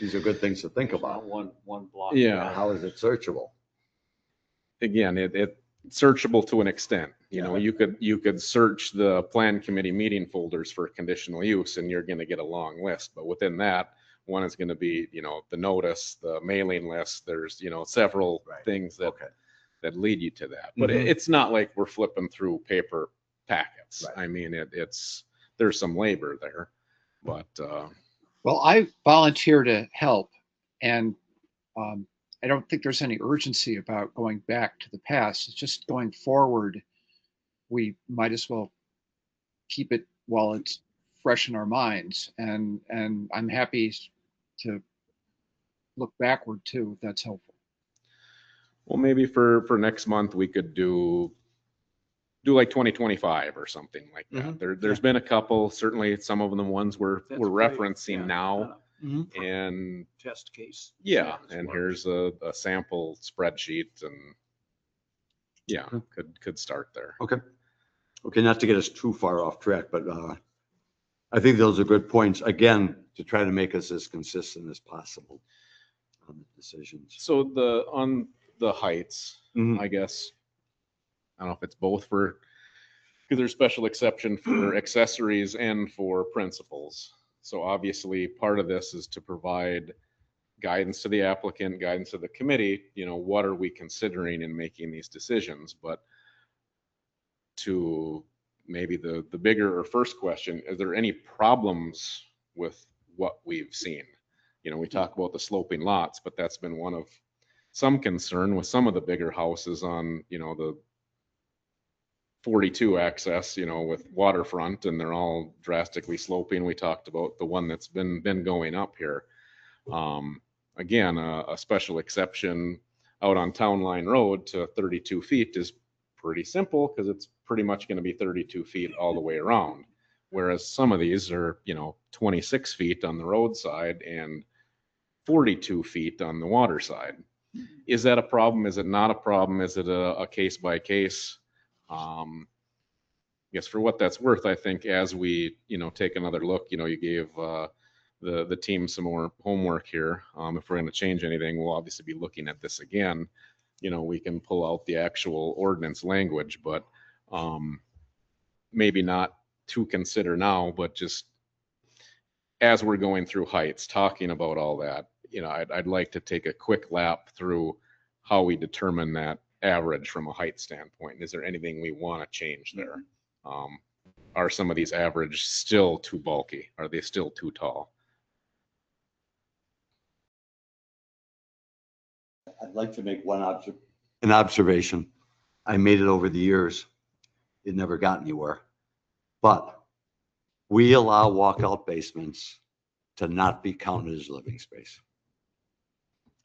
these are good things to think about. One block. Yeah. How is it searchable? Again, it's searchable to an extent. You know, Yeah. you could search the plan committee meeting folders for conditional use and you're going to get a long list. But within that, one is going to be, you know, the notice, the mailing list. There's, you know, several Right. things that, Okay. that lead you to that. But Mhm. it's not like we're flipping through paper packets. Right. I mean, there's some labor there, but, Well, I volunteer to help, and I don't think there's any urgency about going back to the past. It's just going forward. We might as well keep it while it's fresh in our minds, and I'm happy to look backward too, if that's helpful. well, maybe for next month, we could do like 2025 or something like that. Mhm. There's been a couple, certainly some of the ones we're That's we're great. referencing Yeah, now, kinda and Test case. yeah, As and well. here's a sample spreadsheet, and yeah, could start there. Okay, not to get us too far off track, but I think those are good points, again, to try to make us as consistent as possible on the decisions. So on the heights, Mhm. I guess, I don't know if it's both because there's special exception for accessories and for principals. So obviously, part of this is to provide guidance to the applicant, guidance to the committee, you know, what are we considering in making these decisions? But to maybe the bigger or first question, is there any problems with what we've seen? You know, we talk about the sloping lots, but that's been one of some concern with some of the bigger houses on, you know, the 42 access, you know, with waterfront, and they're all drastically sloping. We talked about the one that's been going up here. Again, a special exception out on Town Line Road to 32 feet is pretty simple because it's pretty much going to be 32 feet all the way around. Whereas some of these are, you know, 26 feet on the roadside and 42 feet on the water side. Is that a problem? Is it not a problem? Is it a case by case? Yes, for what that's worth, I think as we, you know, take another look, you know, you gave the team some more homework here. If we're going to change anything, we'll obviously be looking at this again. You know, we can pull out the actual ordinance language, but maybe not to consider now, but just as we're going through heights, talking about all that, you know, I'd like to take a quick lap through how we determine that average from a height standpoint. Is there anything we want to change there? Are some of these average still too bulky? Are they still too tall? I'd like to make an observation. I made it over the years. It never got anywhere. But we allow walkout basements to not be counted as living space.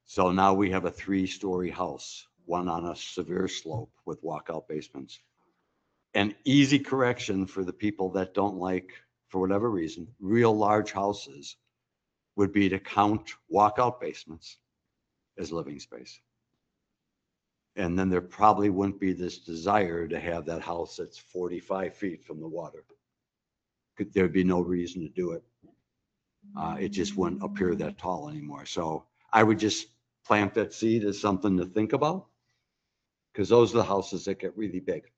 So now we have a 3-story house, one on a severe slope with walkout basements. An easy correction for the people that don't like, for whatever reason, real large houses would be to count walkout basements as living space. And then there probably wouldn't be this desire to have that house that's 45 feet from the water. There'd be no reason to do it. It just wouldn't appear that tall anymore. So I would just plant that seed as something to think about, because those are the houses that get really big.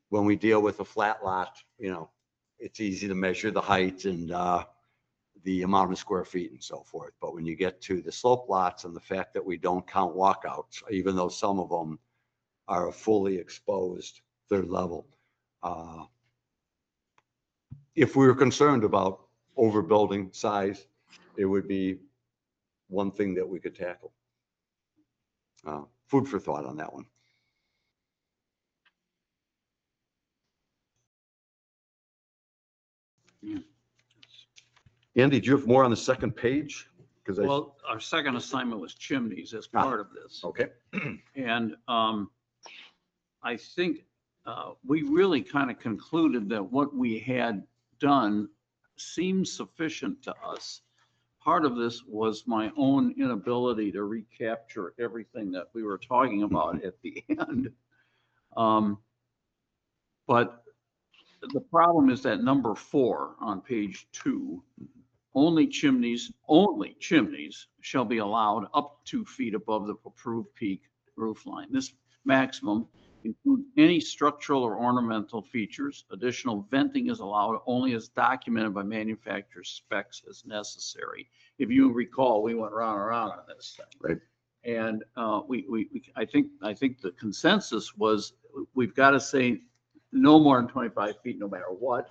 When we deal with a flat lot, you know, it's easy to measure the height and the amount of square feet and so forth. But when you get to the slope lots and the fact that we don't count walkouts, even though some of them are a fully exposed third level, if we were concerned about overbuilding size, it would be one thing that we could tackle. Food for thought on that one. Andy, do you have more on the second page? Because Well, our second assignment was chimneys as part of this. okay. And I think we really kind of concluded that what we had done seemed sufficient to us. Part of this was my own inability to recapture everything that we were talking about at the end. But the problem is that number 4 on page 2, only chimneys shall be allowed up 2 feet above the approved peak roof line. This maximum includes any structural or ornamental features. Additional venting is allowed only as documented by manufacturer's specs as necessary. If you recall, we went round and round on this thing. Right. And I think the consensus was we've got to say no more than 25 feet no matter what.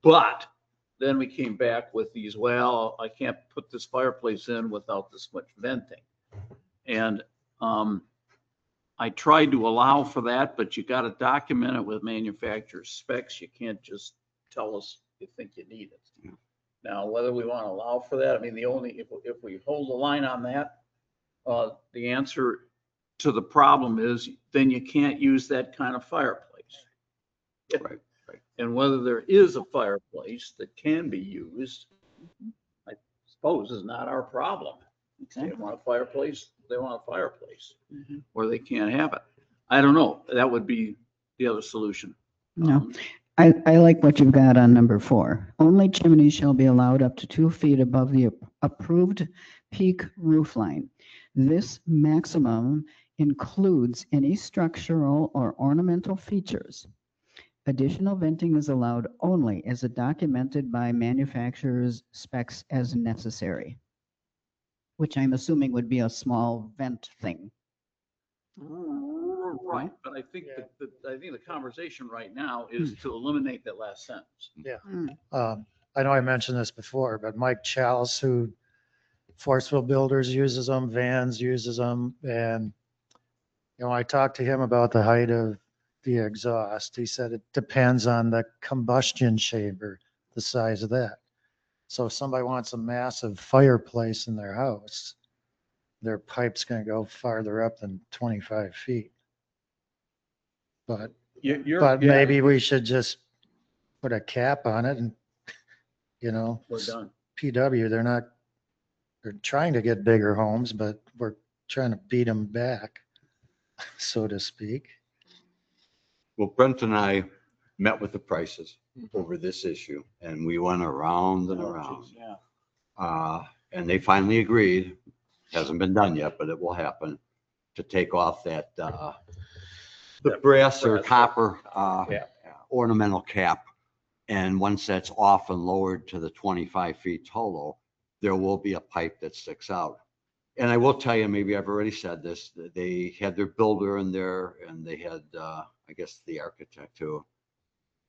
But then we came back with these, well, I can't put this fireplace in without this much venting. And I tried to allow for that, but you got to document it with manufacturer's specs. You can't just tell us you think you need it. Yeah. Now, whether we want to allow for that, I mean, if we hold the line on that, the answer to the problem is then you can't use that kind of fireplace. Right. And whether there is a fireplace that can be used, I suppose is not our problem. If they want a fireplace, they want a fireplace, or they can't have it. I don't know. That would be the other solution. No, I like what you've got on number 4. Only chimneys shall be allowed up to 2 feet above the approved peak roof line. This maximum includes any structural or ornamental features. Additional venting is allowed only as documented by manufacturer's specs as necessary, which I'm assuming would be a small vent thing. Right, but I think the conversation right now is to eliminate that last sentence. I know I mentioned this before, but Mike Chalice, who Forceville Builders uses them, Vans uses them, and I talked to him about the height of the exhaust. He said it depends on the combustion chamber, the size of that. So if somebody wants a massive fireplace in their house, their pipe's going to go farther up than 25 feet. But maybe we should just put a cap on it and, We're done. PW, they're trying to get bigger homes, but we're trying to beat them back, so to speak. Well, Brent and I met with the prices over this issue, and we went around and around. Yeah. And they finally agreed, hasn't been done yet, but it will happen, to take off that, the brass or copper ornamental cap. And once that's off and lowered to the 25 feet total, there will be a pipe that sticks out. And I will tell you, maybe I've already said this, that they had their builder in there, and they had, I guess, the architect too.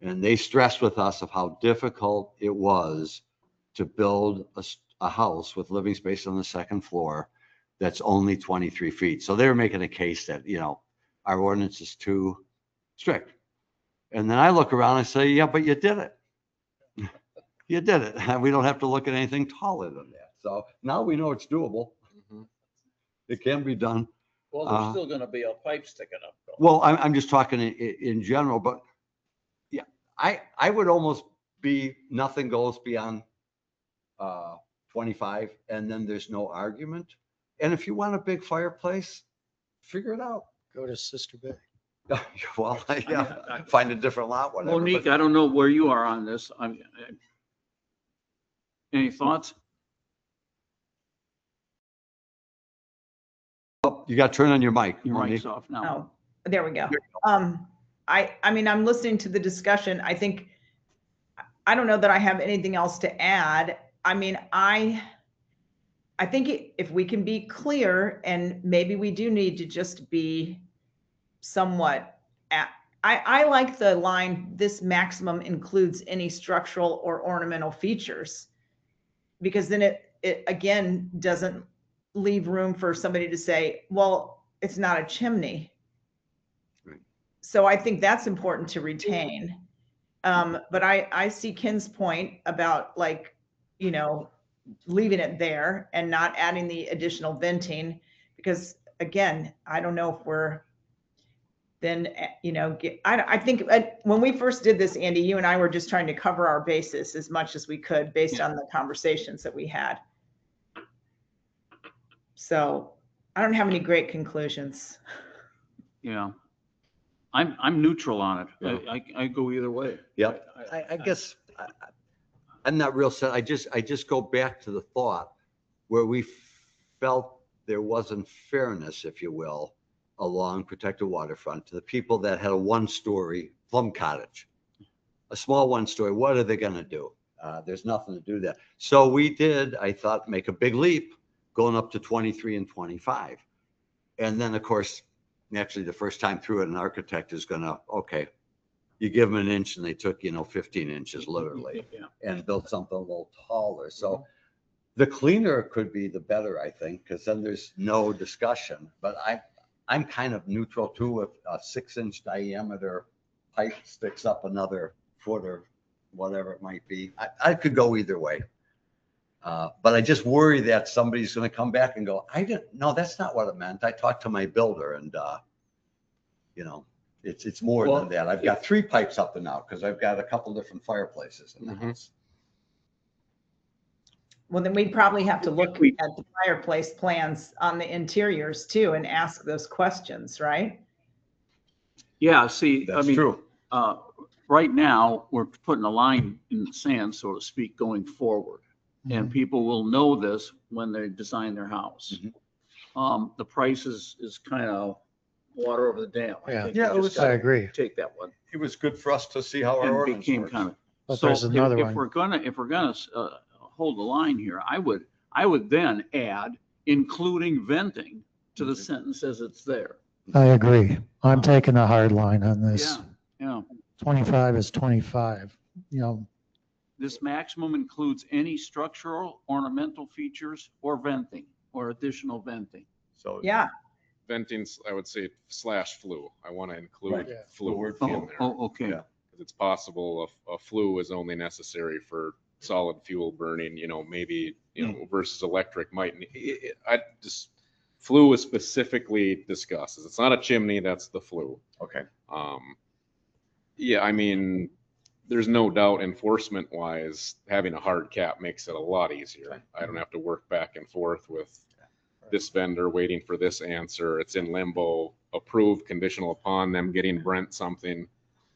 And they stressed with us of how difficult it was to build a house with living space on the second floor that's only 23 feet. So they were making a case that, our ordinance is too strict. And then I look around and say, yeah, but you did it. You did it. We don't have to look at anything taller than that. So now we know it's doable. It can be done. Well, there's still going to be a pipe sticking up, though. Well, I'm just talking in general, but yeah, I would almost be nothing goes beyond 25, and then there's no argument. And if you want a big fireplace, figure it out. Go to Sister Bay. Well, yeah, find a different lot, whatever. Monique, but- I don't know where you are on this. Any thoughts? Oh, you got to turn on your mic. Your Monique. mic's off now. Oh, there we go. I mean, I'm listening to the discussion. I don't know that I have anything else to add. I mean, I think if we can be clear, and maybe we do need to just be somewhat I like the line, this maximum includes any structural or ornamental features, because then it again doesn't leave room for somebody to say, well, it's not a chimney. Right. So I think that's important to retain. But I see Ken's point about leaving it there and not adding the additional venting, because again, I don't know if then, I think when we first did this, Andy, you and I were just trying to cover our bases as much as we could based on the conversations that we had. So I don't have any great conclusions. Yeah. I'm neutral on it. Yeah. I go either way. Yep. I guess I'm not real set. I just go back to the thought where we felt there wasn't fairness, if you will, along protected waterfront to the people that had a one-story plum cottage, a small one-story. What are they going to do? There's nothing to do that. So we did, I thought, make a big leap going up to 23 and 25. And then, of course, naturally, the first time through it, an architect is going to, okay, you give them an inch and they took, 15 inches literally and built something a little taller. So the cleaner it could be, the better, I think, because then there's no discussion. But I'm kind of neutral too. If a 6-inch diameter pipe sticks up another foot or whatever it might be, I could go either way. But I just worry that somebody's going to come back and go, no, that's not what it meant. I talked to my builder and, it's more than that. I've got 3 pipes up and out because I've got a couple different fireplaces in the house. Well, then we'd probably have to look at the fireplace plans on the interiors too and ask those questions, right? Yeah, see, That's true. Right now, we're putting a line in the sand, so to speak, going forward. And people will know this when they design their house. The price is kind of water over the dam. Yeah. think. Yeah, You it just was- I gotta agree. Take that one. It was good for us to see how our And ordinance became works. kind of. But So there's another if one. we're gonna hold the line here, I would then add including venting to the sentence as it's there. I agree. I'm taking a hard line on this. Yeah. 25 is 25, This maximum includes any structural, ornamental features or venting or additional venting. So Yeah. Venting's, I would say /flue. I want to include Right, yeah. flue The word in flue. there. Oh, okay. Yeah. It's possible a flue is only necessary for solid fuel burning, maybe, versus electric might. Flue is specifically discussed. It's not a chimney, that's the flue. Okay. Yeah, I mean, there's no doubt enforcement wise, having a hard cap makes it a lot easier. I don't have to work back and forth with this vendor waiting for this answer. It's in limbo, approved, conditional upon them getting Brent something.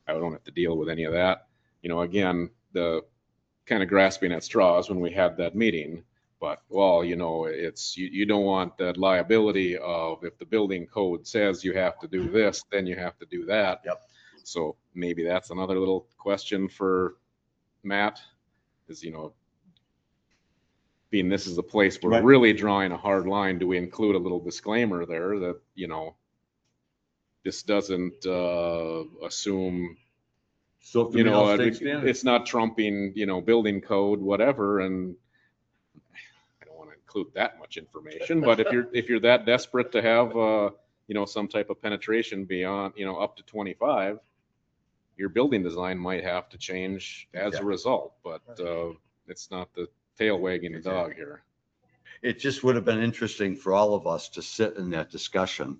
I don't have to deal with any of that. Again, the kind of grasping at straws when we had that meeting, but it's, you don't want that liability of if the building code says you have to do this, then you have to do that. Yep. So maybe that's another little question for Matt is, being this is a place we're Right. really drawing a hard line, do we include a little disclaimer there that, this doesn't assume, So if the Real Estate Standards. it's not trumping, building code, whatever, and I don't want to include that much information, but if you're that desperate to have, some type of penetration beyond, up to 25, your building design might have to change as a Exactly. result, but it's not the tail wagging the dog here. It just would have been interesting for all of us to sit in that discussion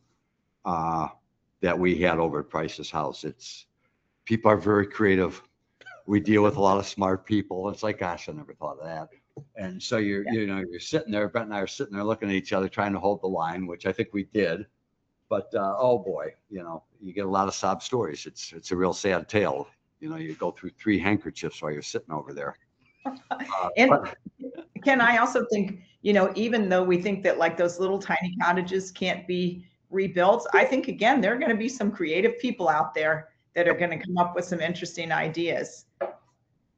that we had over at Price's house. People are very creative. We deal with a lot of smart people. It's like, gosh, I never thought of that. And so you're sitting there, Brent and I are sitting there looking at each other, trying to hold the line, which I think we did. But oh boy, you get a lot of sob stories. It's a real sad tale. You go through 3 handkerchiefs while you're sitting over there. And Ken, I also think, even though we think that like those little tiny cottages can't be rebuilt, I think again, there are going to be some creative people out there that are going to come up with some interesting ideas.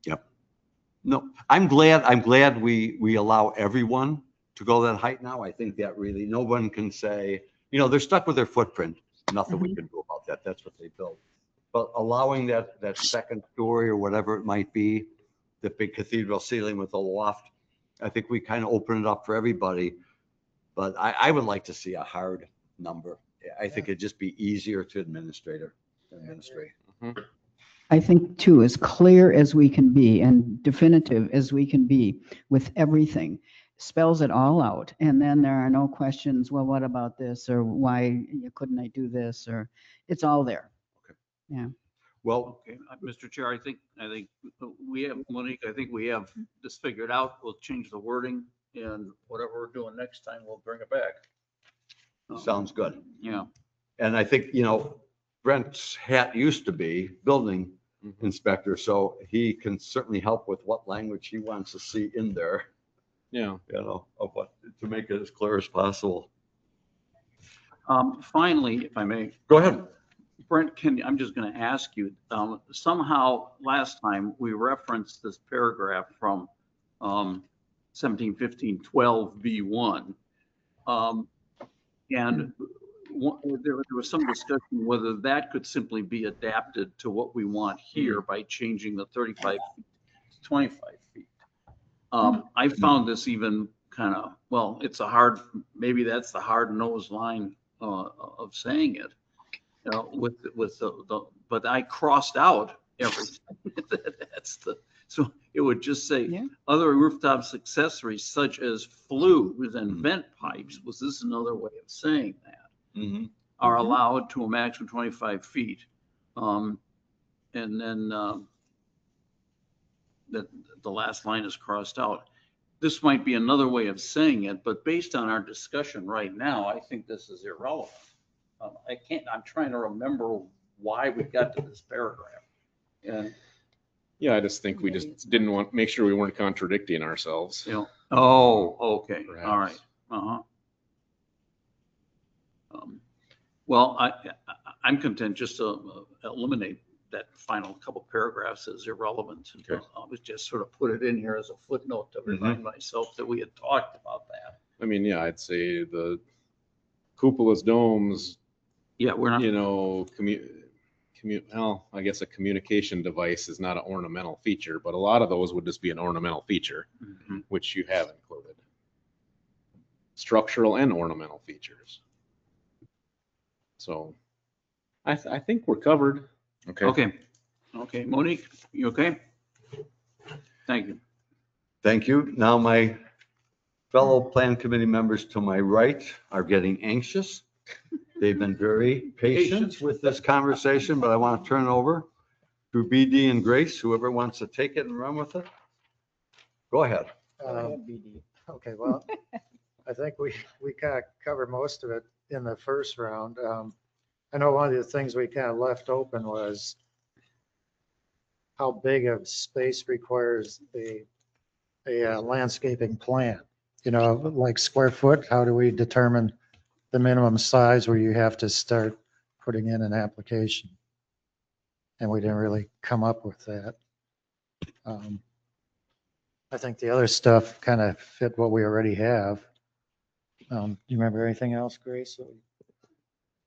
Yep. No, I'm glad we allow everyone to go that height now. I think that really, no one can say, they're stuck with their footprint. Nothing we can do about that. That's what they built. But allowing that second story or whatever it might be, the big cathedral ceiling with a loft, I think we kind of open it up for everybody. But I would like to see a hard number. I think it'd just be easier to administrate. I think too, as clear as we can be and definitive as we can be with everything. spells it all out. And then there are no questions, well, what about this? Or why couldn't I do this? Or it's all there. Yeah. Well, Okay, Mr. Chair, I think we have, Monique, I think we have this figured out. We'll change the wording and whatever we're doing next time, we'll bring it back. sounds good. Yeah. And I think, Brent's hat used to be building inspector, so he can certainly help with what language he wants to see in there, Yeah. of what, to make it as clear as possible. Finally, if I may, Go ahead. Brent, I'm just going to ask you, somehow last time we referenced this paragraph from 1715-12B1. And there was some discussion whether that could simply be adapted to what we want here by changing the 35 feet to 25 feet. I found this even kind of, well, maybe that's the hard-nosed line of saying it. But I crossed out everything. So it would just say other rooftops accessories such as flues and vent pipes. Was this another way of saying that? Are allowed to a maximum 25 feet. And then the last line is crossed out. This might be another way of saying it, but based on our discussion right now, I think this is irrelevant. I'm trying to remember why we got to this paragraph. And Yeah, I just think we just didn't want, make sure we weren't contradicting ourselves. oh, okay. Perhaps. All right. Well, I'm content just to eliminate that final couple paragraphs as irrelevant. Okay. I was just sort of put it in here as a footnote to remind myself that we had talked about that. I mean, yeah, I'd say the cupolas, domes, Yeah, we're not. Well, I guess a communication device is not an ornamental feature, but a lot of those would just be an ornamental feature, which you have included. Structural and ornamental features. So I think we're covered. Okay. Monique, you okay? Thank you. Thank you. Now my fellow plan committee members to my right are getting anxious. They've been very patient with this conversation, but I want to turn it over to BD and Grace, whoever wants to take it and run with it. Go ahead. Okay, well, I think we kind of covered most of it in the first round. I know one of the things we kind of left open was how big of space requires a landscaping plan. Like square foot, how do we determine the minimum size where you have to start putting in an application? And we didn't really come up with that. I think the other stuff kind of fit what we already have. Do you remember anything else, Grace?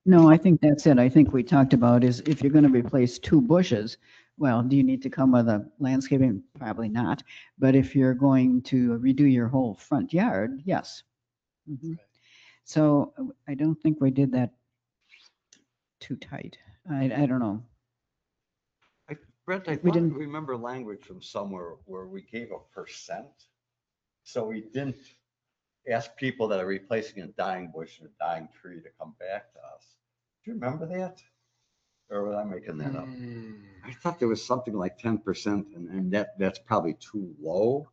No, I think that's it. I think we talked about is if you're going to replace 2 bushes, well, do you need to come with a landscaping? Probably not. But if you're going to redo your whole front yard, yes. So I don't think we did that too tight. I don't know. Brent, I We didn't- remember language from somewhere where we gave a percent. So we didn't ask people that are replacing a dying bush or a dying tree to come back to us. Do you remember that? Or was I making that up? I thought there was something like 10% and that's probably too low.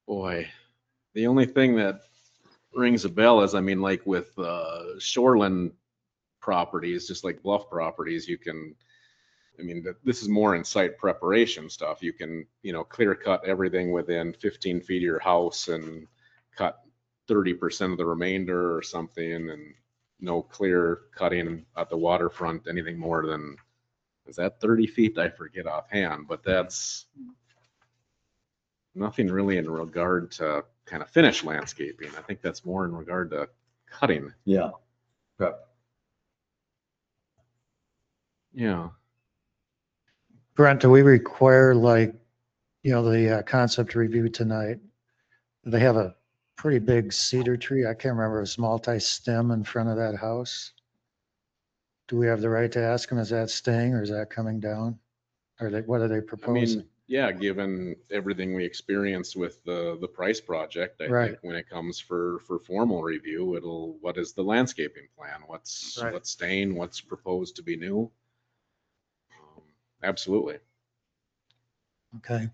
Boy, the only thing that rings a bell is, I mean, like with shoreline properties, just like bluff properties, this is more in site preparation stuff. You can, clear cut everything within 15 feet of your house and cut 30% of the remainder or something, and no clear cutting at the waterfront, anything more than, is that 30 feet? I forget offhand, but that's nothing really in regard to kind of finish landscaping. I think that's more in regard to cutting. Yeah. Prep. Yeah. Brent, do we require the concept review tonight? They have a pretty big cedar tree. I can't remember, it's multi-stem in front of that house. Do we have the right to ask them, is that staying or is that coming down? Or what are they proposing? Yeah, given everything we experienced with the Price project, I Right. think when it comes for formal review, what is the landscaping plan? What's Right. staying, what's proposed to be new? Absolutely. Okay.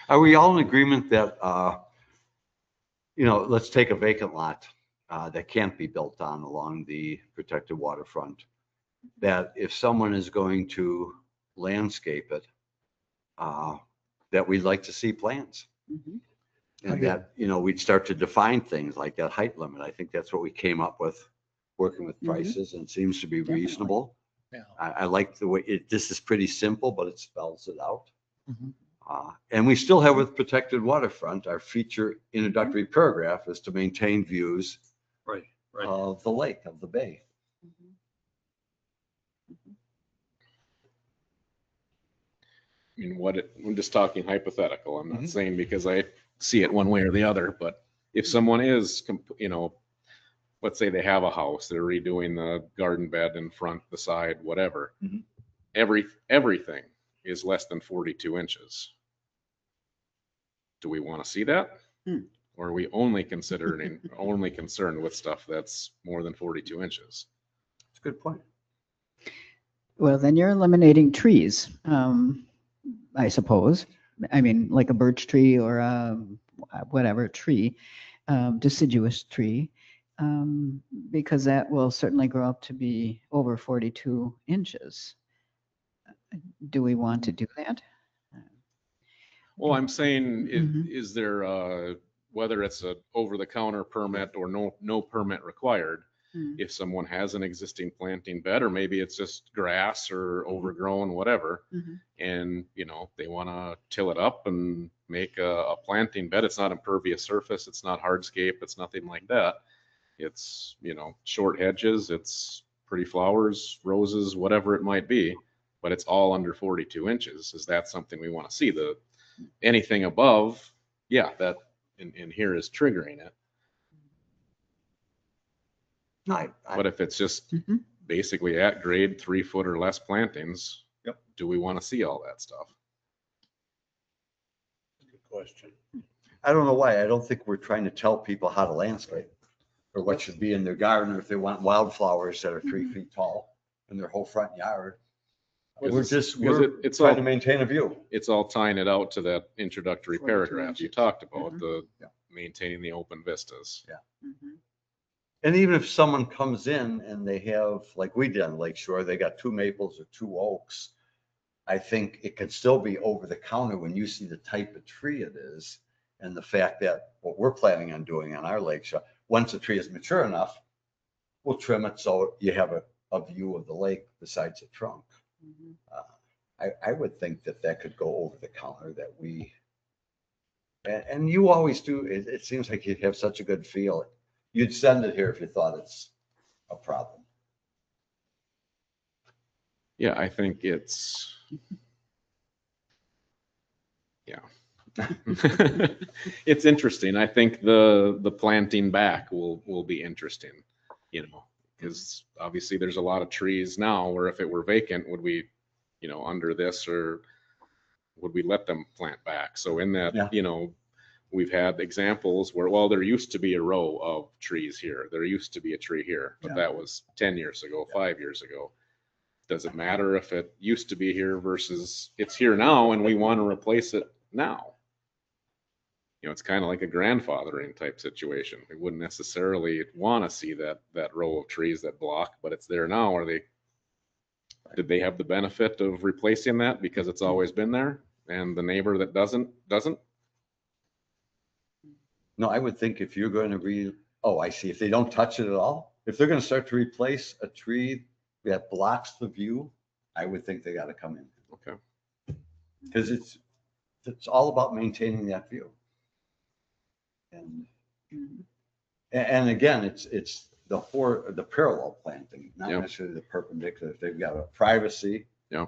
Are we all in agreement that, let's take a vacant lot that can't be built on along the protected waterfront, that if someone is going to landscape it, that we'd like to see plans? Mhm. And Okay. that, we'd start to define things like that height limit. I think that's what we came up with, working with Mhm. prices, and seems to be Definitely. reasonable. Yeah. I like the way this is pretty simple, but it spells it out. Mhm. And we still have with protected waterfront, our feature introductory paragraph is to maintain views Right, right. of the lake, of the bay. I mean, I'm just talking hypothetical. I'm not Mhm. saying because I see it one way or the other, but if someone is, let's say they have a house, they're redoing the garden bed in front, the side, whatever. Mhm. Everything is less than 42 inches. Do we want to see that? Hmm. Or are we only concerned with stuff that's more than 42 inches? That's a good point. Well, then you're eliminating trees, I suppose. I mean, like a birch tree or a whatever tree, deciduous tree, because that will certainly grow up to be over 42 inches. Do we want to do that? Well, I'm saying, Mhm. is there, whether it's a over-the-counter permit or no permit required, Hmm. if someone has an existing planting bed, or maybe it's just grass or overgrown, whatever, Mhm. and, they want to till it up and make a planting bed. It's not impervious surface. It's not hardscape. It's nothing like that. It's, short hedges. It's pretty flowers, roses, whatever it might be, but it's all under 42 inches. Is that something we want to see? Anything above, yeah, that in here is triggering it. No, But if it's just Mhm. basically at grade 3 foot or less plantings, Yep. do we want to see all that stuff? Good question. I don't know why. I don't think we're trying to tell people how to landscape or what should be in their garden, or if they want wildflowers that are 3 feet tall in their whole front yard. We're it's trying all, to maintain a view. it's all tying it out to that introductory 42 paragraph you inches. talked about, Mhm. the Yeah. maintaining the open vistas. Mhm. And even if someone comes in and they have, like we did on Lake Shore, they got 2 maples or 2 oaks, I think it could still be over the counter when you see the type of tree it is. And the fact that what we're planning on doing on our lake shore, once the tree is mature enough, we'll trim it so you have a view of the lake besides the trunk. Mhm. I would think that could go over the counter, that and you always do, it seems like you'd have such a good feel. You'd send it here if you thought it's a problem. Yeah, I think it's, yeah. It's interesting. I think the planting back will be interesting, because obviously there's a lot of trees now where if it were vacant, would we, under this, or would we let them plant back? So in that, Yeah. we've had examples where, well, there used to be a row of trees here. There used to be a tree here, but Yeah. that was 10 years ago, 5 years ago. Does it matter if it used to be here versus it's here now and we want to replace it now? It's kind of like a grandfathering type situation. We wouldn't necessarily want to see that row of trees that block, but it's there now. Did they have the benefit of replacing that because it's always been there, and the neighbor that doesn't? No, I would think if you're going to oh, I see. If they don't touch it at all, if they're going to start to replace a tree that blocks the view, I would think they got to come in. Okay. Because it's all about maintaining that view. And again, it's the parallel planting, not Yep. necessarily the perpendicular. If they've got a privacy. Yeah.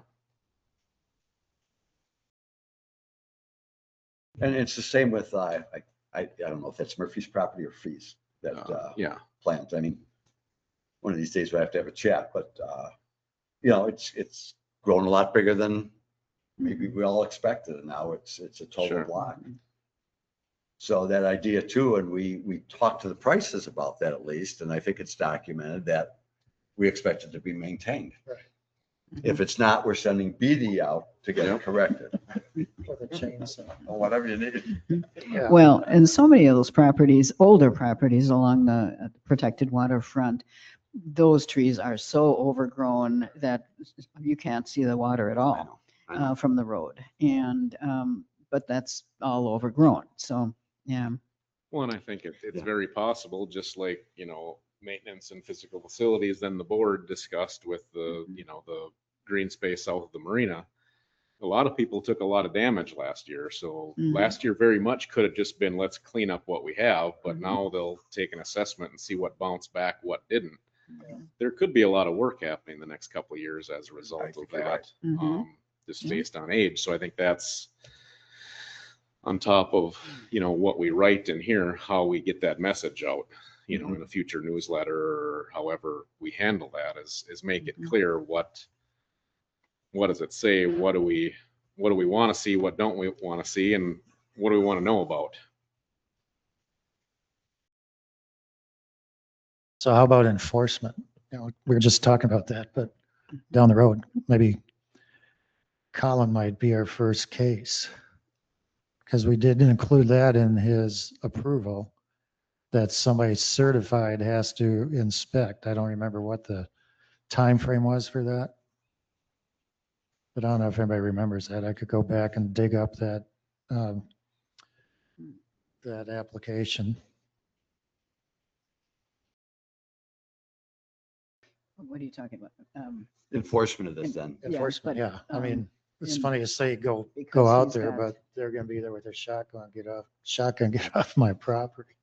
And it's the same with I don't know if that's Murphy's property or Freeze that Yeah. plant. I mean, one of these days we have to have a chat, but it's grown a lot bigger than maybe we all expected, and now it's a total Sure. block. So that idea too, and we talked to the prices about that at least, and I think it's documented that we expect it to be maintained. Right. If it's not, we're sending BD out to get it Yep. corrected, With a chainsaw. or whatever you need. Yeah. Well, and so many of those properties, older properties along the protected waterfront, those trees are so overgrown that you can't see the water at I all know, I know. from the road. And, but that's all overgrown. So, yeah. Well, and I think it's Yeah. very possible, just like, maintenance and physical facilities, then the board discussed with the, the green space south of the marina. A lot of people took a lot of damage last year. So Mhm. last year very much could have just been, let's clean up what we have, but Mhm. now they'll take an assessment and see what bounced back, what didn't. Yeah. There could be a lot of work happening the next couple of years as a result of think you're that, right. Mhm. just Yeah. based on age. So I think that's on top of, what we write in here, how we get that message out, in a future newsletter or however we handle that is make it Mhm. clear what does it say? What do we want to see? What don't we want to see? And what do we want to know about? So how about enforcement? We were just talking about that, but down the road, maybe Colin might be our first case. Because we did include that in his approval, that somebody certified has to inspect. I don't remember what the time frame was for that. But I don't know if anybody remembers that. I could go back and dig up that, that application. What are you talking about? Enforcement of this then. Yeah, Enforcement, but, yeah. I mean, it's in- funny to say go because out he's there, got- but they're gonna be there with their shotgun, get off my property.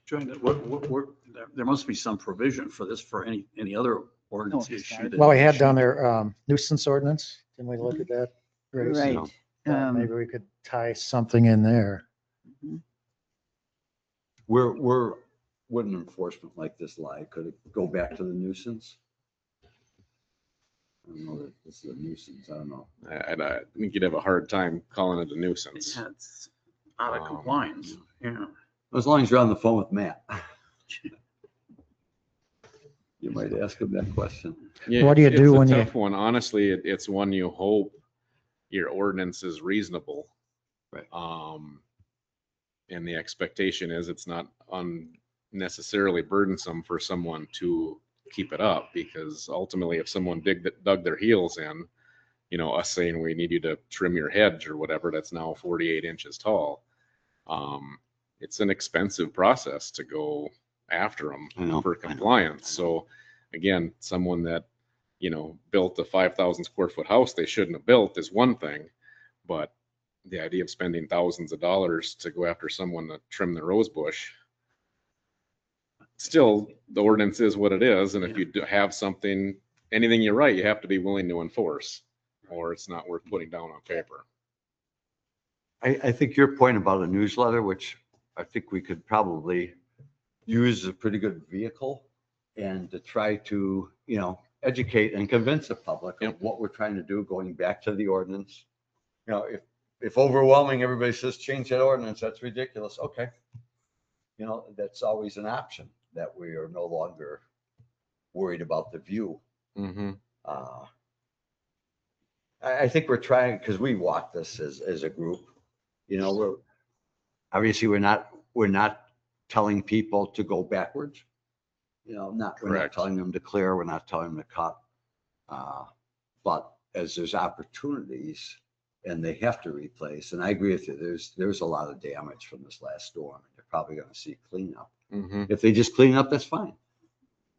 Trying to, there must be some provision for this for any other ordinance he's issue. got it. that Well, we had should- down there nuisance ordinance. Can we look at that? Grace? Right. Maybe we could tie something in there. Where would an enforcement like this lie? Could it go back to the nuisance? I don't know that this is a nuisance. I don't know. And I think you'd have a hard time calling it a nuisance. It's out of compliance, yeah. As long as you're on the phone with Matt. You might ask him that question. Yeah, What do you it's do a when you- tough one. Honestly, it's one you hope your ordinance is reasonable. Right. And the expectation is it's not unnecessarily burdensome for someone to keep it up, because ultimately if someone dug their heels in, us saying we need you to trim your hedge or whatever, that's now 48 inches tall. It's an expensive process to go after them I know, for I know, compliance. I know. So again, someone that, built a 5,000 square foot house they shouldn't have built is one thing, but the idea of spending thousands of dollars to go after someone to trim the rose bush, still the ordinance is what it is. And if you do have something, anything you write, you have to be willing to enforce, or it's not worth putting down on paper. I think your point about a newsletter, which I think we could probably use as a pretty good vehicle, and to try to, educate and convince the public of Yep. what we're trying to do, going back to the ordinance. If overwhelming, everybody says change that ordinance, that's ridiculous. Okay. That's always an option, that we are no longer worried about the view. Mm-hmm. I think we're trying, because we walk this as a group, we're obviously we're not telling people to go backwards. We're not Correct. telling them to clear, we're not telling them to cut. But as there's opportunities and they have to replace, and I agree with you, there's a lot of damage from this last storm. They're probably going to see cleanup. Mm-hmm. If they just clean up, that's fine.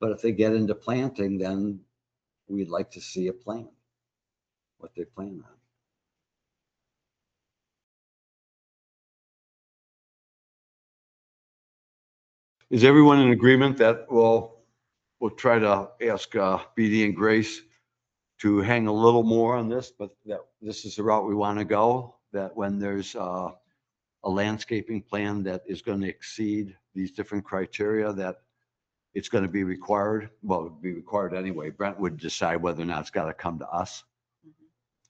But if they get into planting, then we'd like to see a plan, what they plan on. Is everyone in agreement that we'll try to ask BD and Grace to hang a little more on this, but that this is the route we want to go, that when there's a landscaping plan that is going to exceed these different criteria, that it's going to be required, well, it would be required anyway. Brent would decide whether or not it's got to come to us.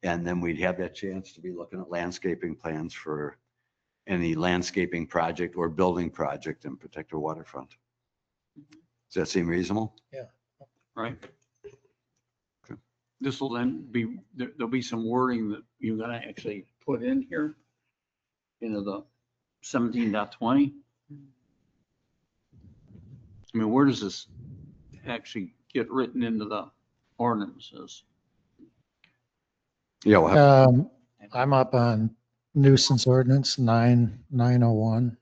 And then we'd have that chance to be looking at landscaping plans for any landscaping project or building project in protected waterfront. Does that seem reasonable? Right? This will then be, there'll be some wording that you're gonna actually put in here into the 17.20. I mean, where does this actually get written into the ordinances? Yeah, we'll have, I'm up on nuisance ordinance 901.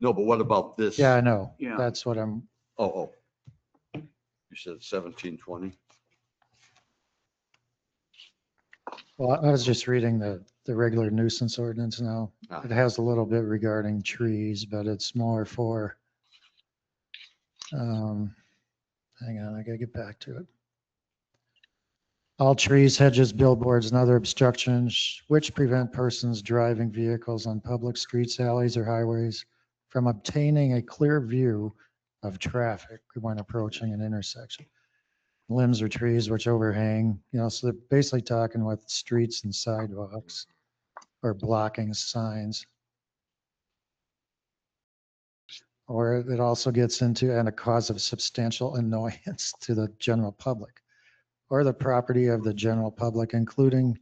no, but what about this? Yeah, I know. Yeah. That's what I'm, Oh. You said 1720? well, I was just reading the regular nuisance ordinance now. Ah. It has a little bit regarding trees, but it's more for, hang on, I gotta get back to it. All trees, hedges, billboards, and other obstructions which prevent persons driving vehicles on public streets, alleys, or highways from obtaining a clear view of traffic when approaching an intersection. Limbs or trees which overhang, so they're basically talking with streets and sidewalks or blocking signs. Or it also gets into, and a cause of substantial annoyance to the general public or the property of the general public, including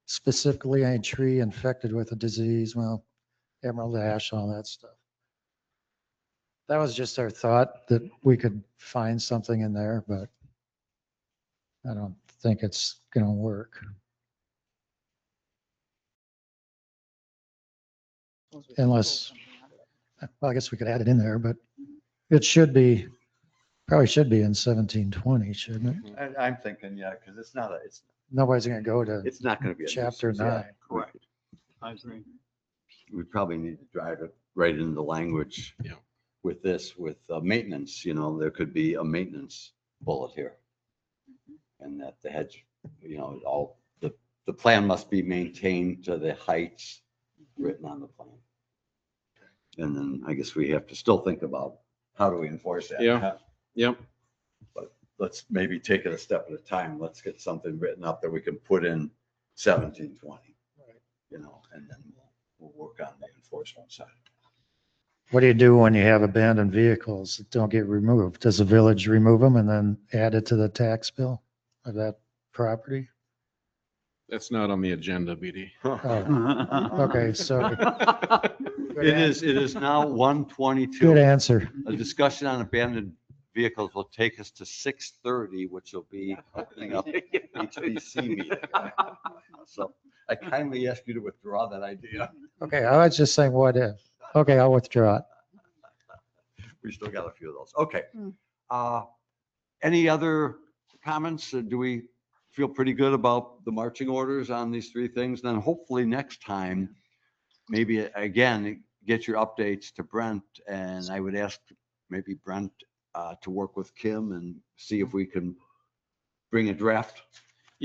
specifically a tree infected with a disease, well, emerald ash, all that stuff. That was just our thought that we could find something in there, but I don't think it's going to work. Unless, well, I guess we could add it in there, but it should be, probably should be in 1720, shouldn't it? I'm thinking, yeah, because it's not Nobody's going to go to it's not going to be a chapter nuisance, yeah. 9. Correct. I agree. We probably need to drive it right into the language. Yeah. With this, with maintenance, there could be a maintenance bullet here. And that the hedge, all, the plan must be maintained to the heights written on the plan. And then I guess we have to still think about how do we enforce that? Yeah. Yep. But let's maybe take it a step at a time. Let's get something written up that we can put in 1720, and then we'll work on the enforcement side. What do you do when you have abandoned vehicles that don't get removed? Does the village remove them and then add it to the tax bill of that property? That's not on the agenda, BD. Oh, okay, sorry. It is now 1:22. Good answer. A discussion on abandoned vehicles will take us to 6:30, which will be opening up HBC meeting. So I kindly ask you to withdraw that idea. Okay, I was just saying what if. Okay, I'll withdraw it. We still got a few of those. Okay. Any other comments? Do we feel pretty good about the marching orders on these three things? Then hopefully next time, maybe again, get your updates to Brent, and I would ask maybe Brent to work with Kim and see if we can bring a draft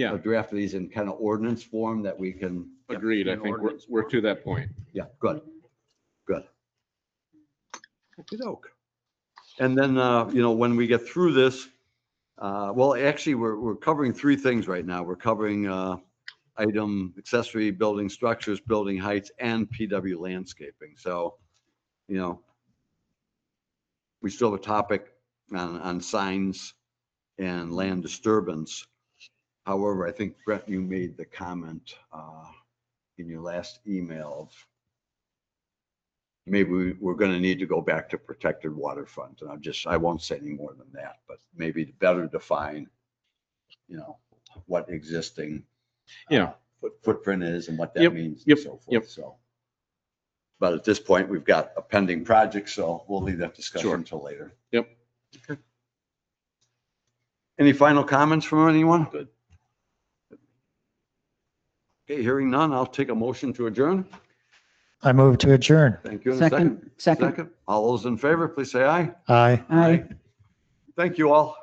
of these in kind of ordinance form that we can. Agreed. I think we're to that point. Yeah, good. Okey-doke. And then, when we get through this, well, actually, we're covering three things right now. We're covering item accessory building structures, building heights, and PW landscaping. So, we still have a topic on signs and land disturbance. However, I think, Brett, you made the comment in your last email of maybe we're going to need to go back to protected waterfront. And I won't say any more than that, but maybe to better define, what existing footprint is and what that means and so forth. So, but at this point, we've got a pending project, so we'll leave that discussion until later. Yep. Okay. Any final comments from anyone? Good. Okay, hearing none, I'll take a motion to adjourn. I move to adjourn. Thank you. In a Second. Second. All those in favor, please say aye. Aye. Aye. Thank you all.